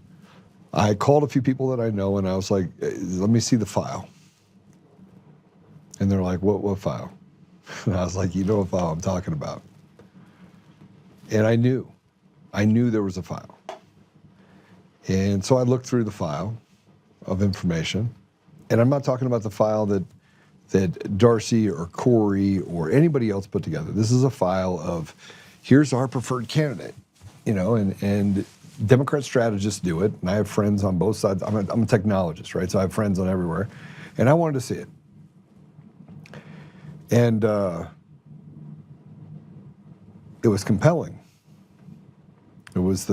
I called a few people that I know and I was like, let me see the file. And they're like, what file? And I was like, you know what file I'm talking about. And I knew there was a file. And so I looked through the file of information, and I'm not talking about the file that Darcy or Corey or anybody else put together. This is a file of, here's our preferred candidate, and Democrat strategists do it, and I have friends on both sides. I'm a technologist, right? So I have friends on everywhere, and I wanted to see it. And it was compelling. It was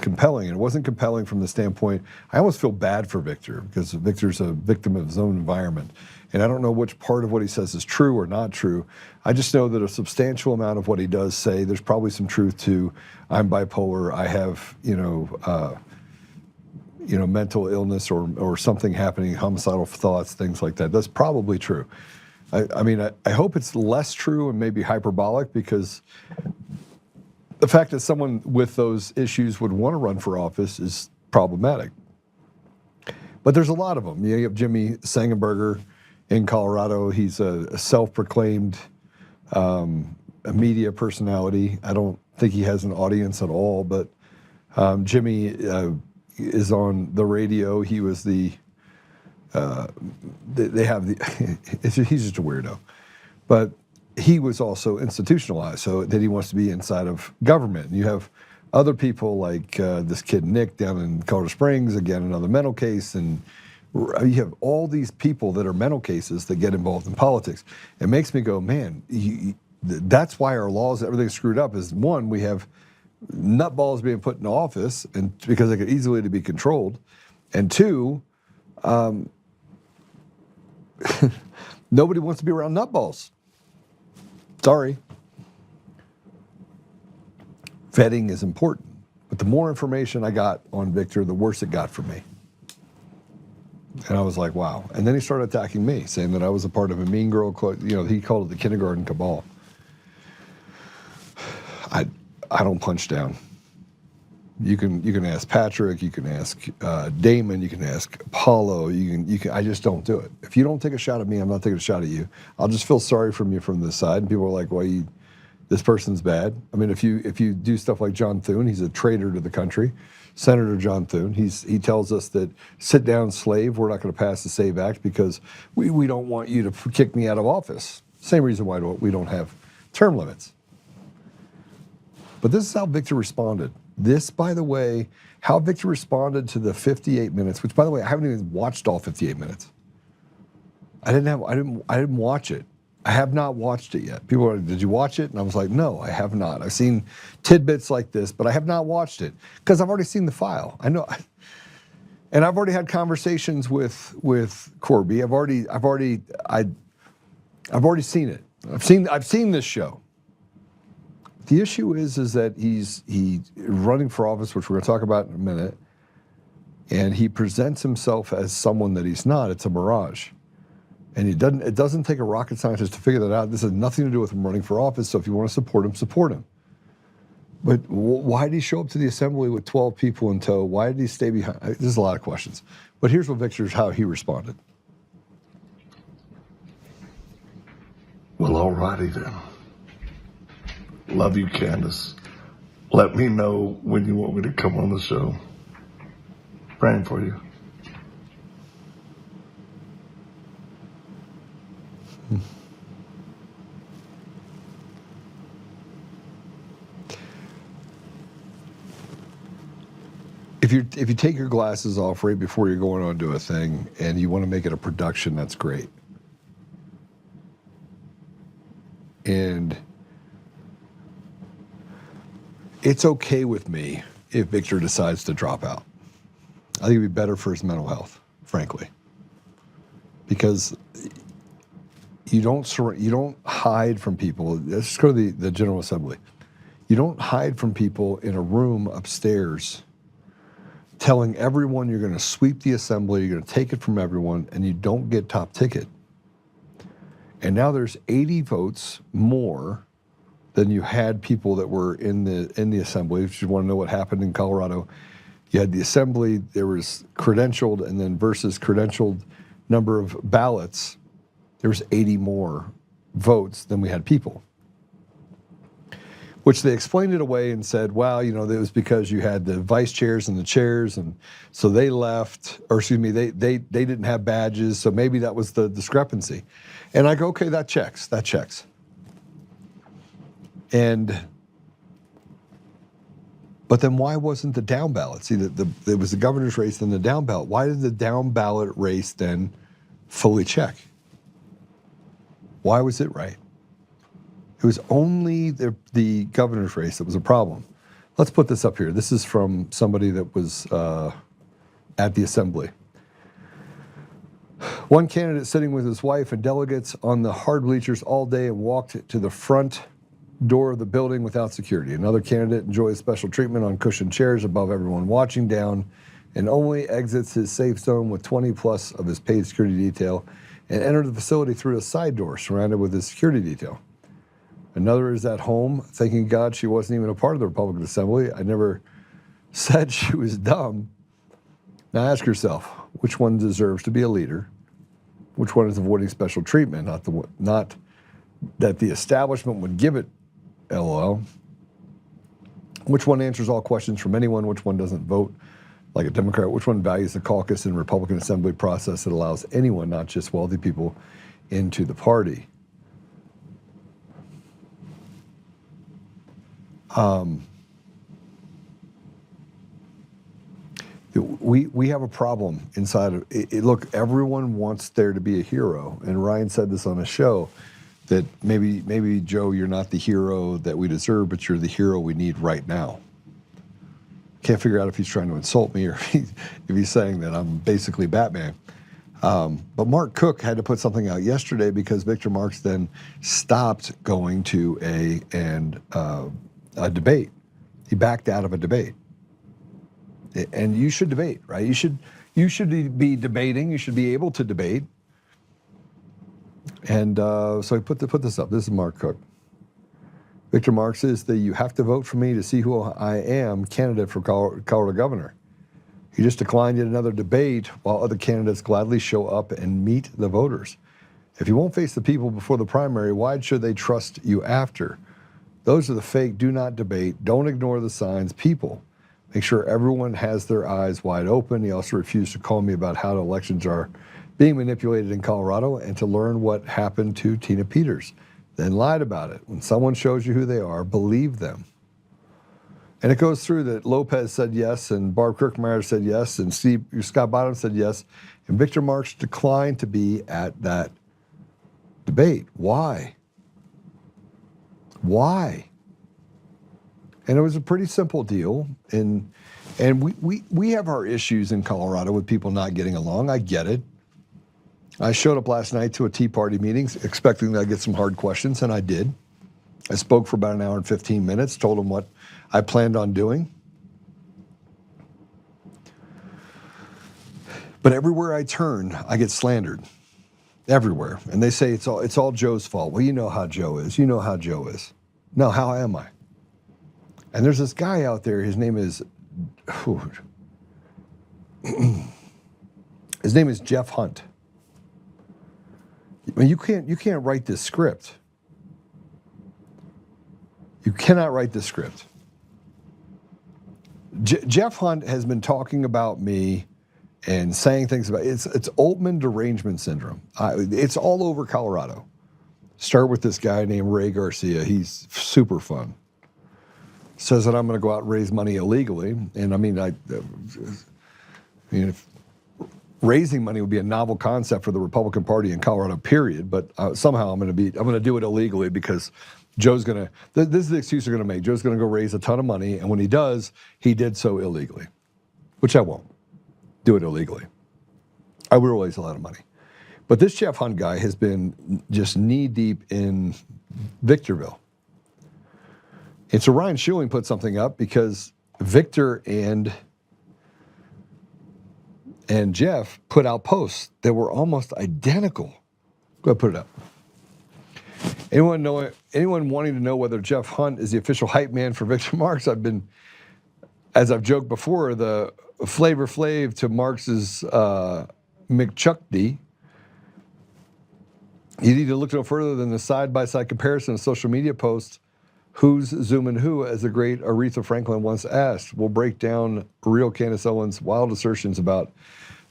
compelling, and it wasn't compelling from the standpoint. I almost feel bad for Victor, because Victor's a victim of his own environment, and I don't know which part of what he says is true or not true. I just know that a substantial amount of what he does say, there's probably some truth to. I'm bipolar. I have mental illness or something happening, homicidal thoughts, things like that. That's probably true. I hope it's less true and maybe hyperbolic, because the fact that someone with those issues would want to run for office is problematic. But there's a lot of them. You have Jimmy Sangenberger in Colorado. He's a self-proclaimed media personality. I don't think he has an audience at all, but Jimmy is on the radio. He was he's just a weirdo. But he was also institutionalized, so that he wants to be inside of government. And you have other people like this kid Nick down in Colorado Springs, again, another mental case, and you have all these people that are mental cases that get involved in politics. It makes me go, man, that's why our laws, everything's screwed up, is one, we have nutballs being put in office and because they could easily be controlled, and two, nobody wants to be around nutballs. Sorry. Vetting is important, but the more information I got on Victor, the worse it got for me. And I was like, wow. And then he started attacking me, saying that I was a part of a mean girl, he called it the kindergarten cabal. I don't punch down. You can ask Patrick, you can ask Damon, you can ask Apollo, I just don't do it. If you don't take a shot at me, I'm not taking a shot at you. I'll just feel sorry from you from this side. And people are like, well, this person's bad. I mean, if you do stuff like John Thune, he's a traitor to the country. Senator John Thune, he tells us that sit down, slave, we're not going to pass the SAVE Act because we don't want you to kick me out of office. Same reason why we don't have term limits. But this is how Victor responded. This, by the way, how Victor responded to the 58 minutes, which, by the way, I haven't even watched all 58 minutes. I didn't watch it. I have not watched it yet. People are like, did you watch it? And I was like, no, I have not. I've seen tidbits like this, but I have not watched it because I've already seen the file. I know, and I've already had conversations with Corby. I've already seen it. I've seen this show. The issue is that he's running for office, which we're going to talk about in a minute, and he presents himself as someone that he's not. It's a mirage. And it doesn't take a rocket scientist to figure that out. This has nothing to do with him running for office, so if you want to support him, support him. But why did he show up to the assembly with 12 people in tow? Why did he stay behind? There's a lot of questions. But here's how he responded. Well, all righty then. Love you, Candace. Let me know when you want me to come on the show. Praying for you. If you take your glasses off right before you're going on to a thing and you want to make it a production, that's great. And it's okay with me if Victor decides to drop out. I think it'd be better for his mental health, frankly. Because you don't hide from people. Let's just go to the General Assembly. You don't hide from people in a room upstairs telling everyone you're going to sweep the assembly, you're going to take it from everyone, and you don't get top ticket. And now there's 80 votes more than you had people that were in the assembly. If you want to know what happened in Colorado, you had the assembly, there was credentialed, and then versus credentialed number of ballots, there was 80 more votes than we had people. Which they explained it away and said, well, you know, it was because you had the vice chairs and the chairs, and so they left, or excuse me, they didn't have badges, so maybe that was the discrepancy. And I go, okay, that checks. But then why wasn't the down ballot? See, it was the governor's race and the down ballot. Why did the down ballot race then fully check? Why was it right? It was only the governor's race that was a problem. Let's put this up here. This is from somebody that was at the assembly. One candidate sitting with his wife and delegates on the hard bleachers all day and walked to the front door of the building without security. Another candidate enjoys special treatment on cushioned chairs above everyone watching down and only exits his safe zone with 20 plus of his paid security detail and entered the facility through a side door surrounded with his security detail. Another is at home, thanking God she wasn't even a part of the Republican Assembly. I never said she was dumb. Now ask yourself, which one deserves to be a leader? Which one is avoiding special treatment? Not that the establishment would give it, LOL. Which one answers all questions from anyone? Which one doesn't vote like a Democrat? Which one values the caucus and Republican Assembly process that allows anyone, not just wealthy people, into the party? We have a problem inside of it. Look, everyone wants there to be a hero, and Ryan said this on a show that maybe Joe, you're not the hero that we deserve, but you're the hero we need right now. Can't figure out if he's trying to insult me or if he's saying that I'm basically Batman. But Mark Cook had to put something out yesterday because Victor Marx then stopped going to a debate. He backed out of a debate. And you should debate, right? You should be debating. You should be able to debate. And so he put this up. This is Mark Cook. Victor Marx says that you have to vote for me to see who I am, candidate for Colorado governor. He just declined yet another debate while other candidates gladly show up and meet the voters. If you won't face the people before the primary, why should they trust you after? Those are the fake, do not debate, don't ignore the signs, people. Make sure everyone has their eyes wide open. He also refused to call me about how elections are being manipulated in Colorado and to learn what happened to Tina Peters. Then lied about it. When someone shows you who they are, believe them. And it goes through that Lopez said yes, and Barb Kirkmeyer said yes, and Scott Bottom said yes, and Victor Marx declined to be at that debate. Why? Why? And it was a pretty simple deal. And we have our issues in Colorado with people not getting along. I get it. I showed up last night to a Tea Party meeting expecting that I'd get some hard questions, and I did. I spoke for about an hour and 15 minutes, told them what I planned on doing. But everywhere I turn, I get slandered. Everywhere. And they say it's all Joe's fault. Well, you know how Joe is. You know how Joe is. No, how am I? And there's this guy out there, his name is Jeff Hunt. I mean, you can't write this script. You cannot write this script. Jeff Hunt has been talking about me and saying things about it's Oltmann derangement syndrome. It's all over Colorado. Start with this guy named Ray Garcia. He's super fun. Says that I'm going to go out and raise money illegally, and I mean, if raising money would be a novel concept for the Republican Party in Colorado, period. But somehow I'm going to do it illegally because Joe's going to. This is the excuse they're going to make. Joe's going to go raise a ton of money, and when he does, he did so illegally, which I won't do it illegally. I will raise a lot of money, But this Jeff Hunt guy has been just knee deep in Victorville. And so Ryan Schuling put something up because Victor and Jeff put out posts that were almost identical. Go ahead, put it up. Anyone wanting to know whether Jeff Hunt is the official hype man for Victor Marx? As I've joked before, the Flavor Flav to Marx's McChuckdy. You need to look no further than the side-by-side comparison of social media posts. Who's zooming who, as the great Aretha Franklin once asked. We'll break down real Candace Owens' wild assertions about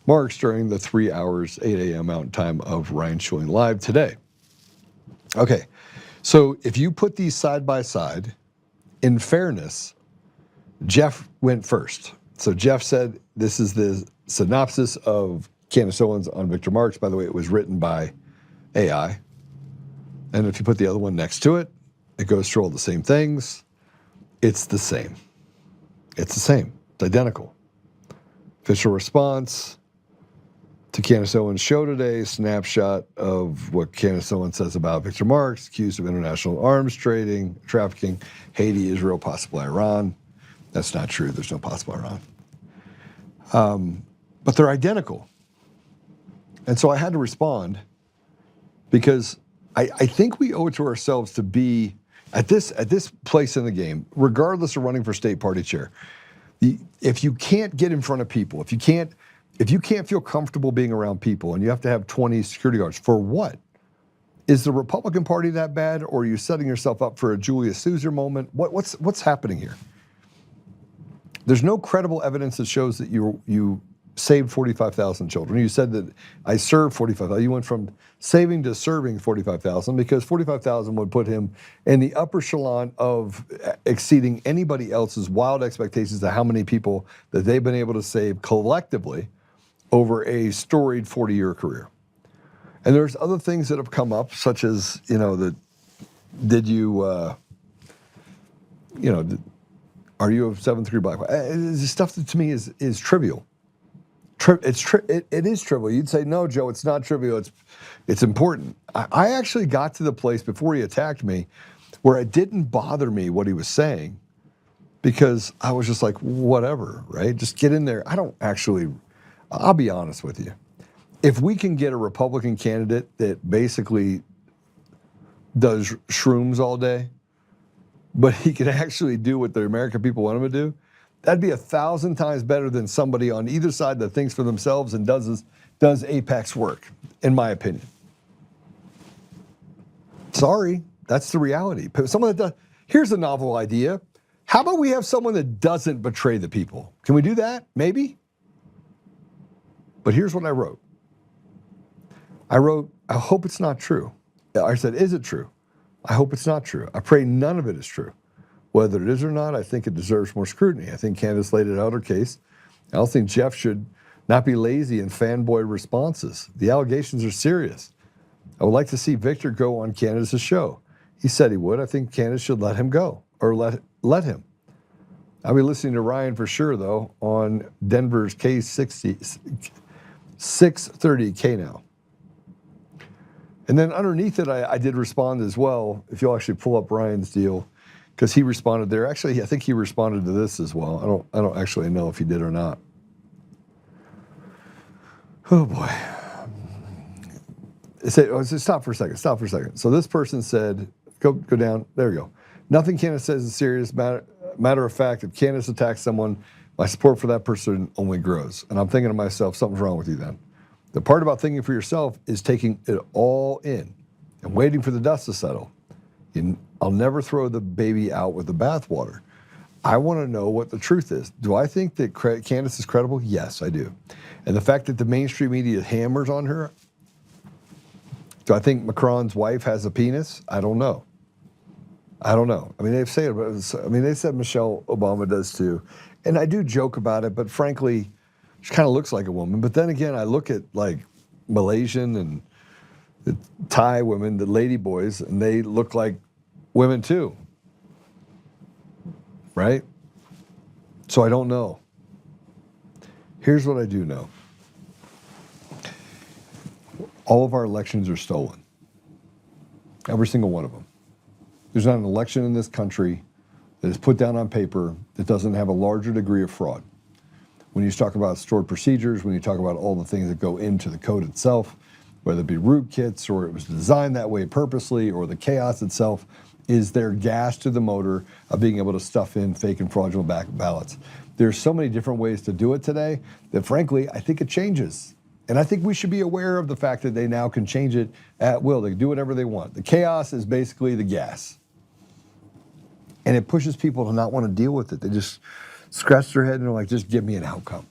Marx during the 3 hours, 8 a.m. Mountain Time of Ryan Schuling Live today. Okay, so if you put these side by side, in fairness, Jeff went first. So Jeff said, this is the synopsis of Candace Owens on Victor Marx. By the way, it was written by AI. And if you put the other one next to it, it goes through all the same things. It's the same. It's the same. It's identical. Official response to Candace Owens' show today, snapshot of what Candace Owens says about Victor Marx, accused of international arms trading, trafficking, Haiti, Israel, possible Iran. That's not true. There's no possible Iran. But they're identical. And so I had to respond because I think we owe it to ourselves to be at this place in the game, regardless of running for state party chair. If you can't get in front of people, if you can't feel comfortable being around people, and you have to have 20 security guards, for what? Is the Republican Party that bad, or are you setting yourself up for a Julius Caesar moment? What's happening here? There's no credible evidence that shows that you saved 45,000 children. You said that I served 45,000. You went from saving to serving 45,000 because 45,000 would put him in the upper echelon of exceeding anybody else's wild expectations of how many people that they've been able to save collectively over a storied 40-year career. And there's other things that have come up, such as, are you a 7-3 black? Stuff that to me is trivial. It is trivial. You'd say, no, Joe, it's not trivial. It's important. I actually got to the place before he attacked me where it didn't bother me what he was saying because I was just like, whatever, right? Just get in there. I'll be honest with you. If we can get a Republican candidate that basically does shrooms all day, but he can actually do what the American people want him to do, that'd be 1,000 times better than somebody on either side that thinks for themselves and does apex work, in my opinion. Sorry, that's the reality. Someone that does. Here's a novel idea. How about we have someone that doesn't betray the people? Can we do that? Maybe. But here's what I wrote. I hope it's not true. I said, is it true? I hope it's not true. I pray none of it is true. Whether it is or not, I think it deserves more scrutiny. I think Candace laid it out her case. I also think Jeff should not be lazy in fanboy responses. The allegations are serious. I would like to see Victor go on Candace's show. He said he would. I think Candace should let him go, or let him. I'll be listening to Ryan for sure, though, on Denver's K60, 630 K now. And then underneath it, I did respond as well, if you'll actually pull up Ryan's deal, because he responded there. Actually, I think he responded to this as well. I don't actually know if he did or not. Oh boy. Stop for a second. So this person said, go down, there you go. Nothing Candace says is serious. Matter of fact, if Candace attacks someone, my support for that person only grows. And I'm thinking to myself, something's wrong with you then. The part about thinking for yourself is taking it all in and waiting for the dust to settle. I'll never throw the baby out with the bathwater. I want to know what the truth is. Do I think that Candace is credible? Yes, I do. And the fact that the mainstream media hammers on her, do I think Macron's wife has a penis? I don't know. I mean, they said Michelle Obama does too. And I do joke about it, but frankly, she kind of looks like a woman. But then again, I look at like Malaysian and the Thai women, the lady boys, and they look like women too. Right? So I don't know. Here's what I do know. all of our elections are stolen. Every single one of them. There's not an election in this country that is put down on paper that doesn't have a larger degree of fraud. When you talk about stored procedures, when you talk about all the things that go into the code itself, whether it be rootkits or it was designed that way purposely or the chaos itself, is their gas to the motor of being able to stuff in fake and fraudulent ballots. There's so many different ways to do it today that frankly, I think it changes. And I think we should be aware of the fact that they now can change it at will. They can do whatever they want. The chaos is basically the gas. And it pushes people to not want to deal with it. They just scratch their head and they're like, just give me an outcome.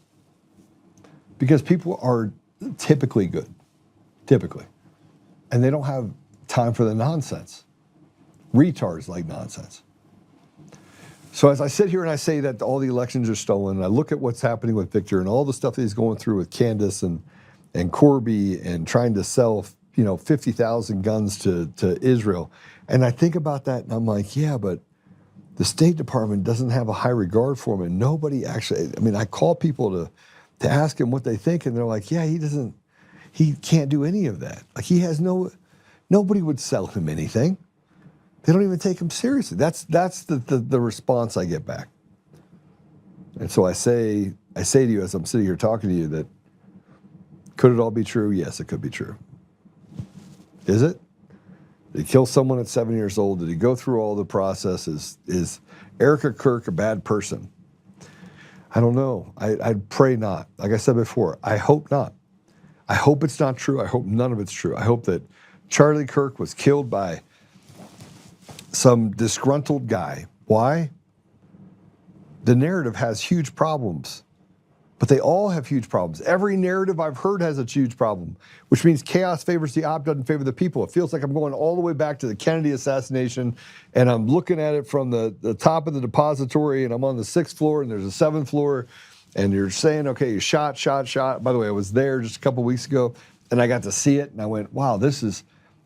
Because people are typically good. Typically. And they don't have time for the nonsense. Retards like nonsense. So as I sit here and I say that all the elections are stolen, and I look at what's happening with Victor and all the stuff that he's going through with Candace and Corby and trying to sell, 50,000 guns to Israel, and I think about that and I'm like, yeah, but the State Department doesn't have a high regard for him, and nobody actually. I mean, I call people to ask him what they think, and they're like, yeah, he can't do any of that. Like nobody would sell him anything. They don't even take him seriously. That's the response I get back. And so I say to you as I'm sitting here talking to you that could it all be true? Yes, it could be true. Is it? Did he kill someone at 7 years old? Did he go through all the processes? Is Erica Kirk a bad person? I don't know. I'd pray not. Like I said before, I hope not. I hope it's not true. I hope none of it's true. I hope that Charlie Kirk was killed by some disgruntled guy. Why? The narrative has huge problems, but they all have huge problems. Every narrative I've heard has a huge problem, which means chaos favors the op, doesn't favor the people. It feels like I'm going all the way back to the Kennedy assassination, and I'm looking at it from the top of the depository, and I'm on the 6th floor, and there's a 7th floor, and you're saying, okay, you shot. By the way, I was there just a couple weeks ago, and I got to see it, and I went, wow, this is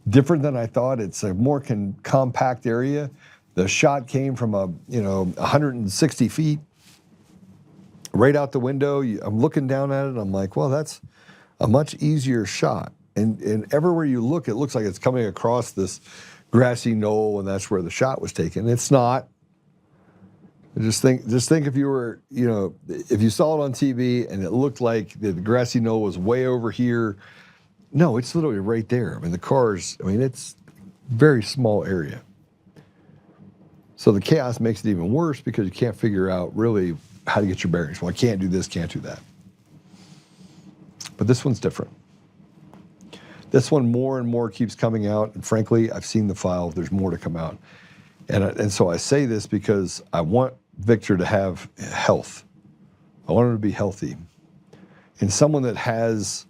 different than I thought. It's a more compact area. The shot came from 160 feet right out the window. I'm looking down at it. I'm like, well, that's a much easier shot. And everywhere you look, it looks like it's coming across this grassy knoll, and that's where the shot was taken. It's not. Just think if you were, if you saw it on TV and it looked like the grassy knoll was way over here. No, it's literally right there. I mean, it's a very small area. So the chaos makes it even worse because you can't figure out really how to get your bearings. Well, I can't do this, can't do that. But this one's different. This one more and more keeps coming out. And frankly, I've seen the file. There's more to come out. And so I say this because I want Victor to have health. I want him to be healthy. And someone that has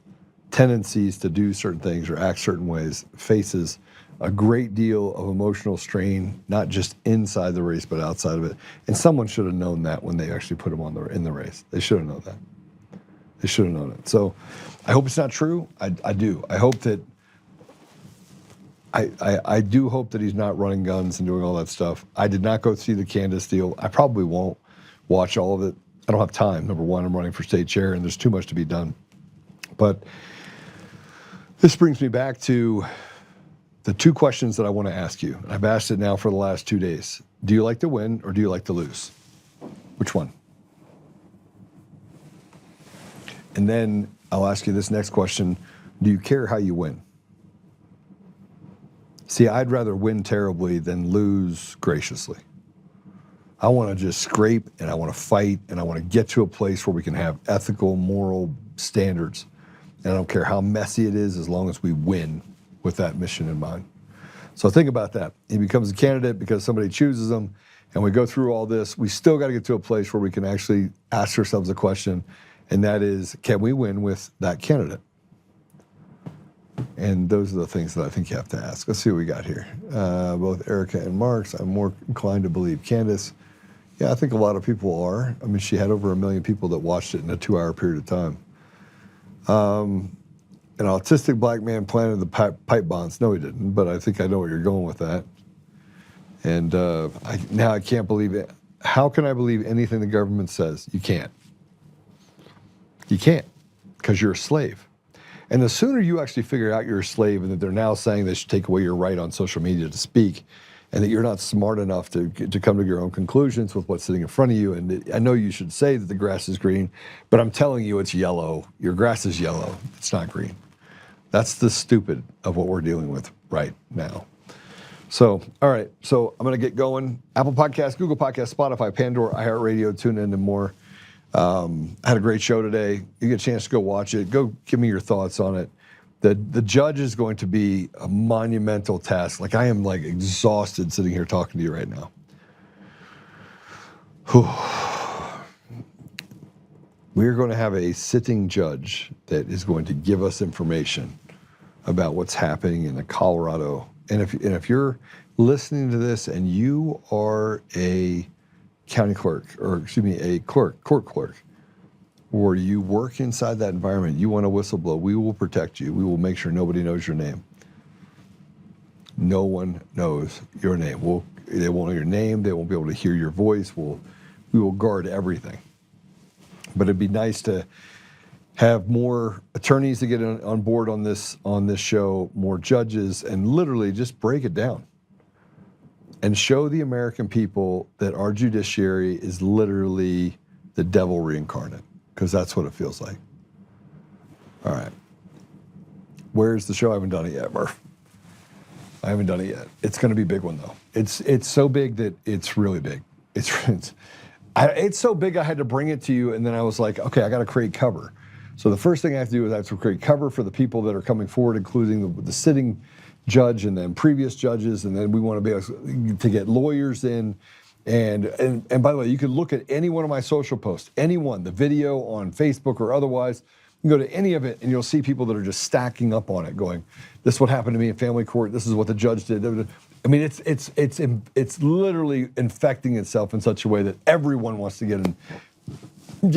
tendencies to do certain things or act certain ways faces a great deal of emotional strain, not just inside the race, but outside of it. And someone should have known that when they actually put him in the race. They should have known that. They should have known it. So I hope it's not true. I do. I hope that I do hope that he's not running guns and doing all that stuff. I did not go see the Candace deal. I probably won't watch all of it. I don't have time. Number one, I'm running for state chair, and there's too much to be done. But this brings me back to the two questions that I want to ask you. I've asked it now for the last 2 days. Do you like to win or do you like to lose? Which one? And then I'll ask you this next question. Do you care how you win? See, I'd rather win terribly than lose graciously. I want to just scrape, and I want to fight, and I want to get to a place where we can have ethical, moral standards. And I don't care how messy it is as long as we win with that mission in mind. So think about that. He becomes a candidate because somebody chooses him, and we go through all this. We still got to get to a place where we can actually ask ourselves a question, and that is, can we win with that candidate? And those are the things that I think you have to ask. Let's see what we got here. Both Erica and Marks, I'm more inclined to believe Candace. Yeah, I think a lot of people are. I mean, she had over 1 million people that watched it in a 2-hour period of time. An autistic black man planted the pipe bombs. No, he didn't, but I think I know where you're going with that. And now I can't believe it. How can I believe anything the government says? You can't. You can't, because you're a slave. And the sooner you actually figure out you're a slave and that they're now saying they should take away your right on social media to speak, and that you're not smart enough to come to your own conclusions with what's sitting in front of you. And I know you should say that the grass is green, but I'm telling you it's yellow. Your grass is yellow. It's not green. That's the stupid of what we're dealing with right now. So, all right. So I'm going to get going. Apple Podcasts, Google Podcasts, Spotify, Pandora, iHeartRadio, TuneIn, and more. I had a great show today. You get a chance to go watch it. Go give me your thoughts on it. The judge is going to be a monumental task. Like, I am like exhausted sitting here talking to you right now. We're going to have a sitting judge that is going to give us information about what's happening in the Colorado. And if you're listening to this and you are a county clerk, or excuse me, a court clerk, or you work inside that environment, you want to whistleblow, we will protect you. We will make sure nobody knows your name. No one knows your name. They won't know your name. They won't be able to hear your voice. We will guard everything. But it'd be nice to have more attorneys to get on board on this show, more judges, and literally just break it down and show the American people that our judiciary is literally the devil reincarnate, because that's what it feels like. All right. Where's the show? I haven't done it yet, Murph. I haven't done it yet. It's going to be a big one, though. It's so big that it's really big. It's so big I had to bring it to you, and then I was like, okay, I got to create cover. So the first thing I have to do is I have to create cover for the people that are coming forward, including the sitting judge and then previous judges, and then we want to be able to get lawyers in. And by the way, you can look at any one of my social posts, anyone, the video on Facebook or otherwise. You can go to any of it, and you'll see people that are just stacking up on it, going, "This is what happened to me in family court. This is what the judge did." I mean, it's literally infecting itself in such a way that everyone wants to get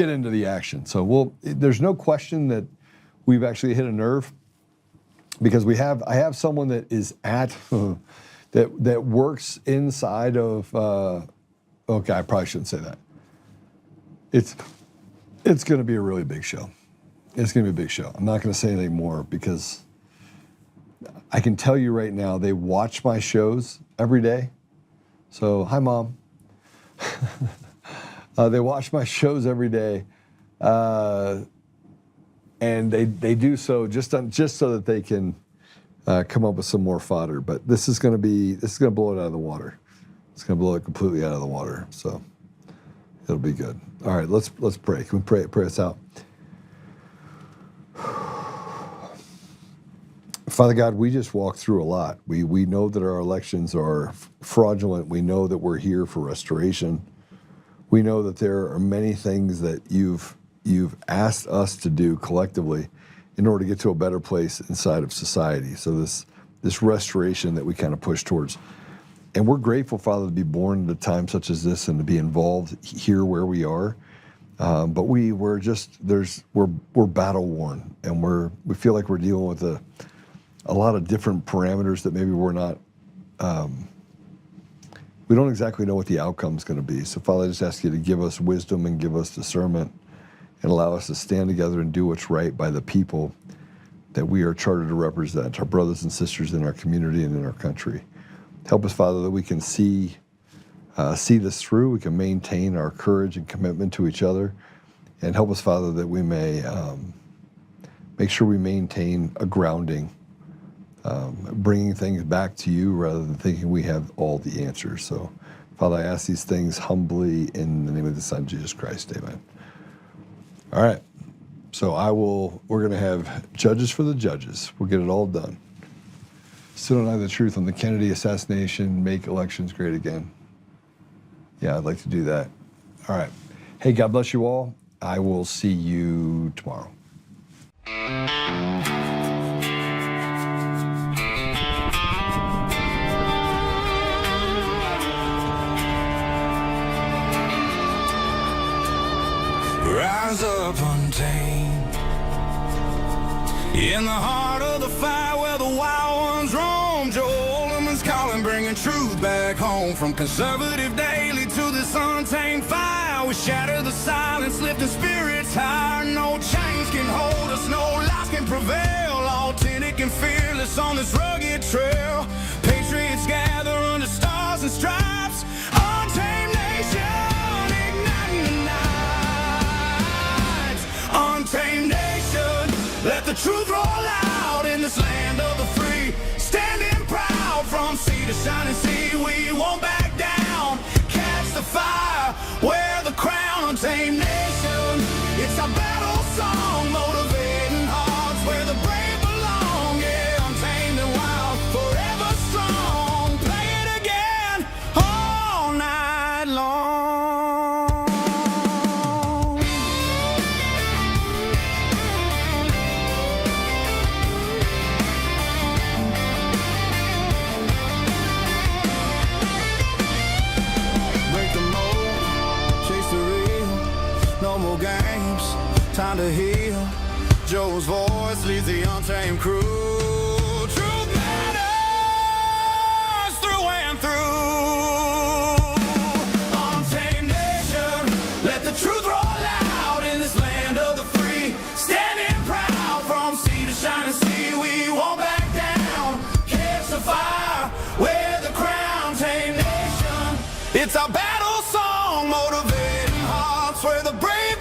into the action. So there's no question that we've actually hit a nerve, because I have someone that is that works inside of. Okay, I probably shouldn't say that. It's going to be a really big show. It's going to be a big show. I'm not going to say anything more, because I can tell you right now, they watch my shows every day. So, hi, Mom. They watch my shows every day, and they do so just so that they can come up with some more fodder. But this is going to blow it out of the water. It's going to blow it completely out of the water. So it'll be good. All right, let's pray. Can we pray us out? Father God, we just walked through a lot. We know that our elections are fraudulent. We know that we're here for restoration. We know that there are many things that you've asked us to do collectively in order to get to a better place inside of society. So this restoration that we kind of push towards. And we're grateful, Father, to be born at a time such as this and to be involved here where we are. But we're battle worn, and we feel like we're dealing with a lot of different parameters that maybe we're not. We don't exactly know what the outcome is going to be. So, Father, I just ask you to give us wisdom and give us discernment, and allow us to stand together and do what's right by the people that we are chartered to represent, our brothers and sisters in our community and in our country. Help us, Father, that we can see this through. We can maintain our courage and commitment to each other. And help us, Father, that we may make sure we maintain a grounding, bringing things back to you rather than thinking we have all the answers. So, Father, I ask these things humbly in the name of the Son, Jesus Christ. Amen. All right. So we're going to have judges for the judges. We'll get it all done. Still don't have the truth on the Kennedy assassination, make elections great again. Yeah, I'd like to do that. All right. Hey, God bless you all. I will see you tomorrow. Rise up, Untamed. In the heart of the fire where the wild ones roam, Joe Oltmann's calling, bringing truth back home. From conservative daily to this untamed fire, we shatter the silence, lifting spirits higher. No chains can hold us, no lies can can prevail, authentic and fearless on this rugged trail. Patriots gather under stars and stripes. Untamed nation, igniting the nights. Untamed nation, let the truth roll out in this land of the free. Standing proud from sea to shining sea, we won't back down. Catch the fire, wear the crown. Untamed nation, it's our battle song, motivating hearts where the brave belong. Yeah, untamed and wild, forever strong. Play it again all night long. Break the mold, chase the real, no more games, time to heal. Joe's voice leads the untamed crew. Truth matters through and through. Untamed nation, let the truth roll out in this land of the free. Standing proud from sea to shining sea, we won't back down. Catch the fire, wear the crown. Tame nation, it's our battle song, motivating hearts where the brave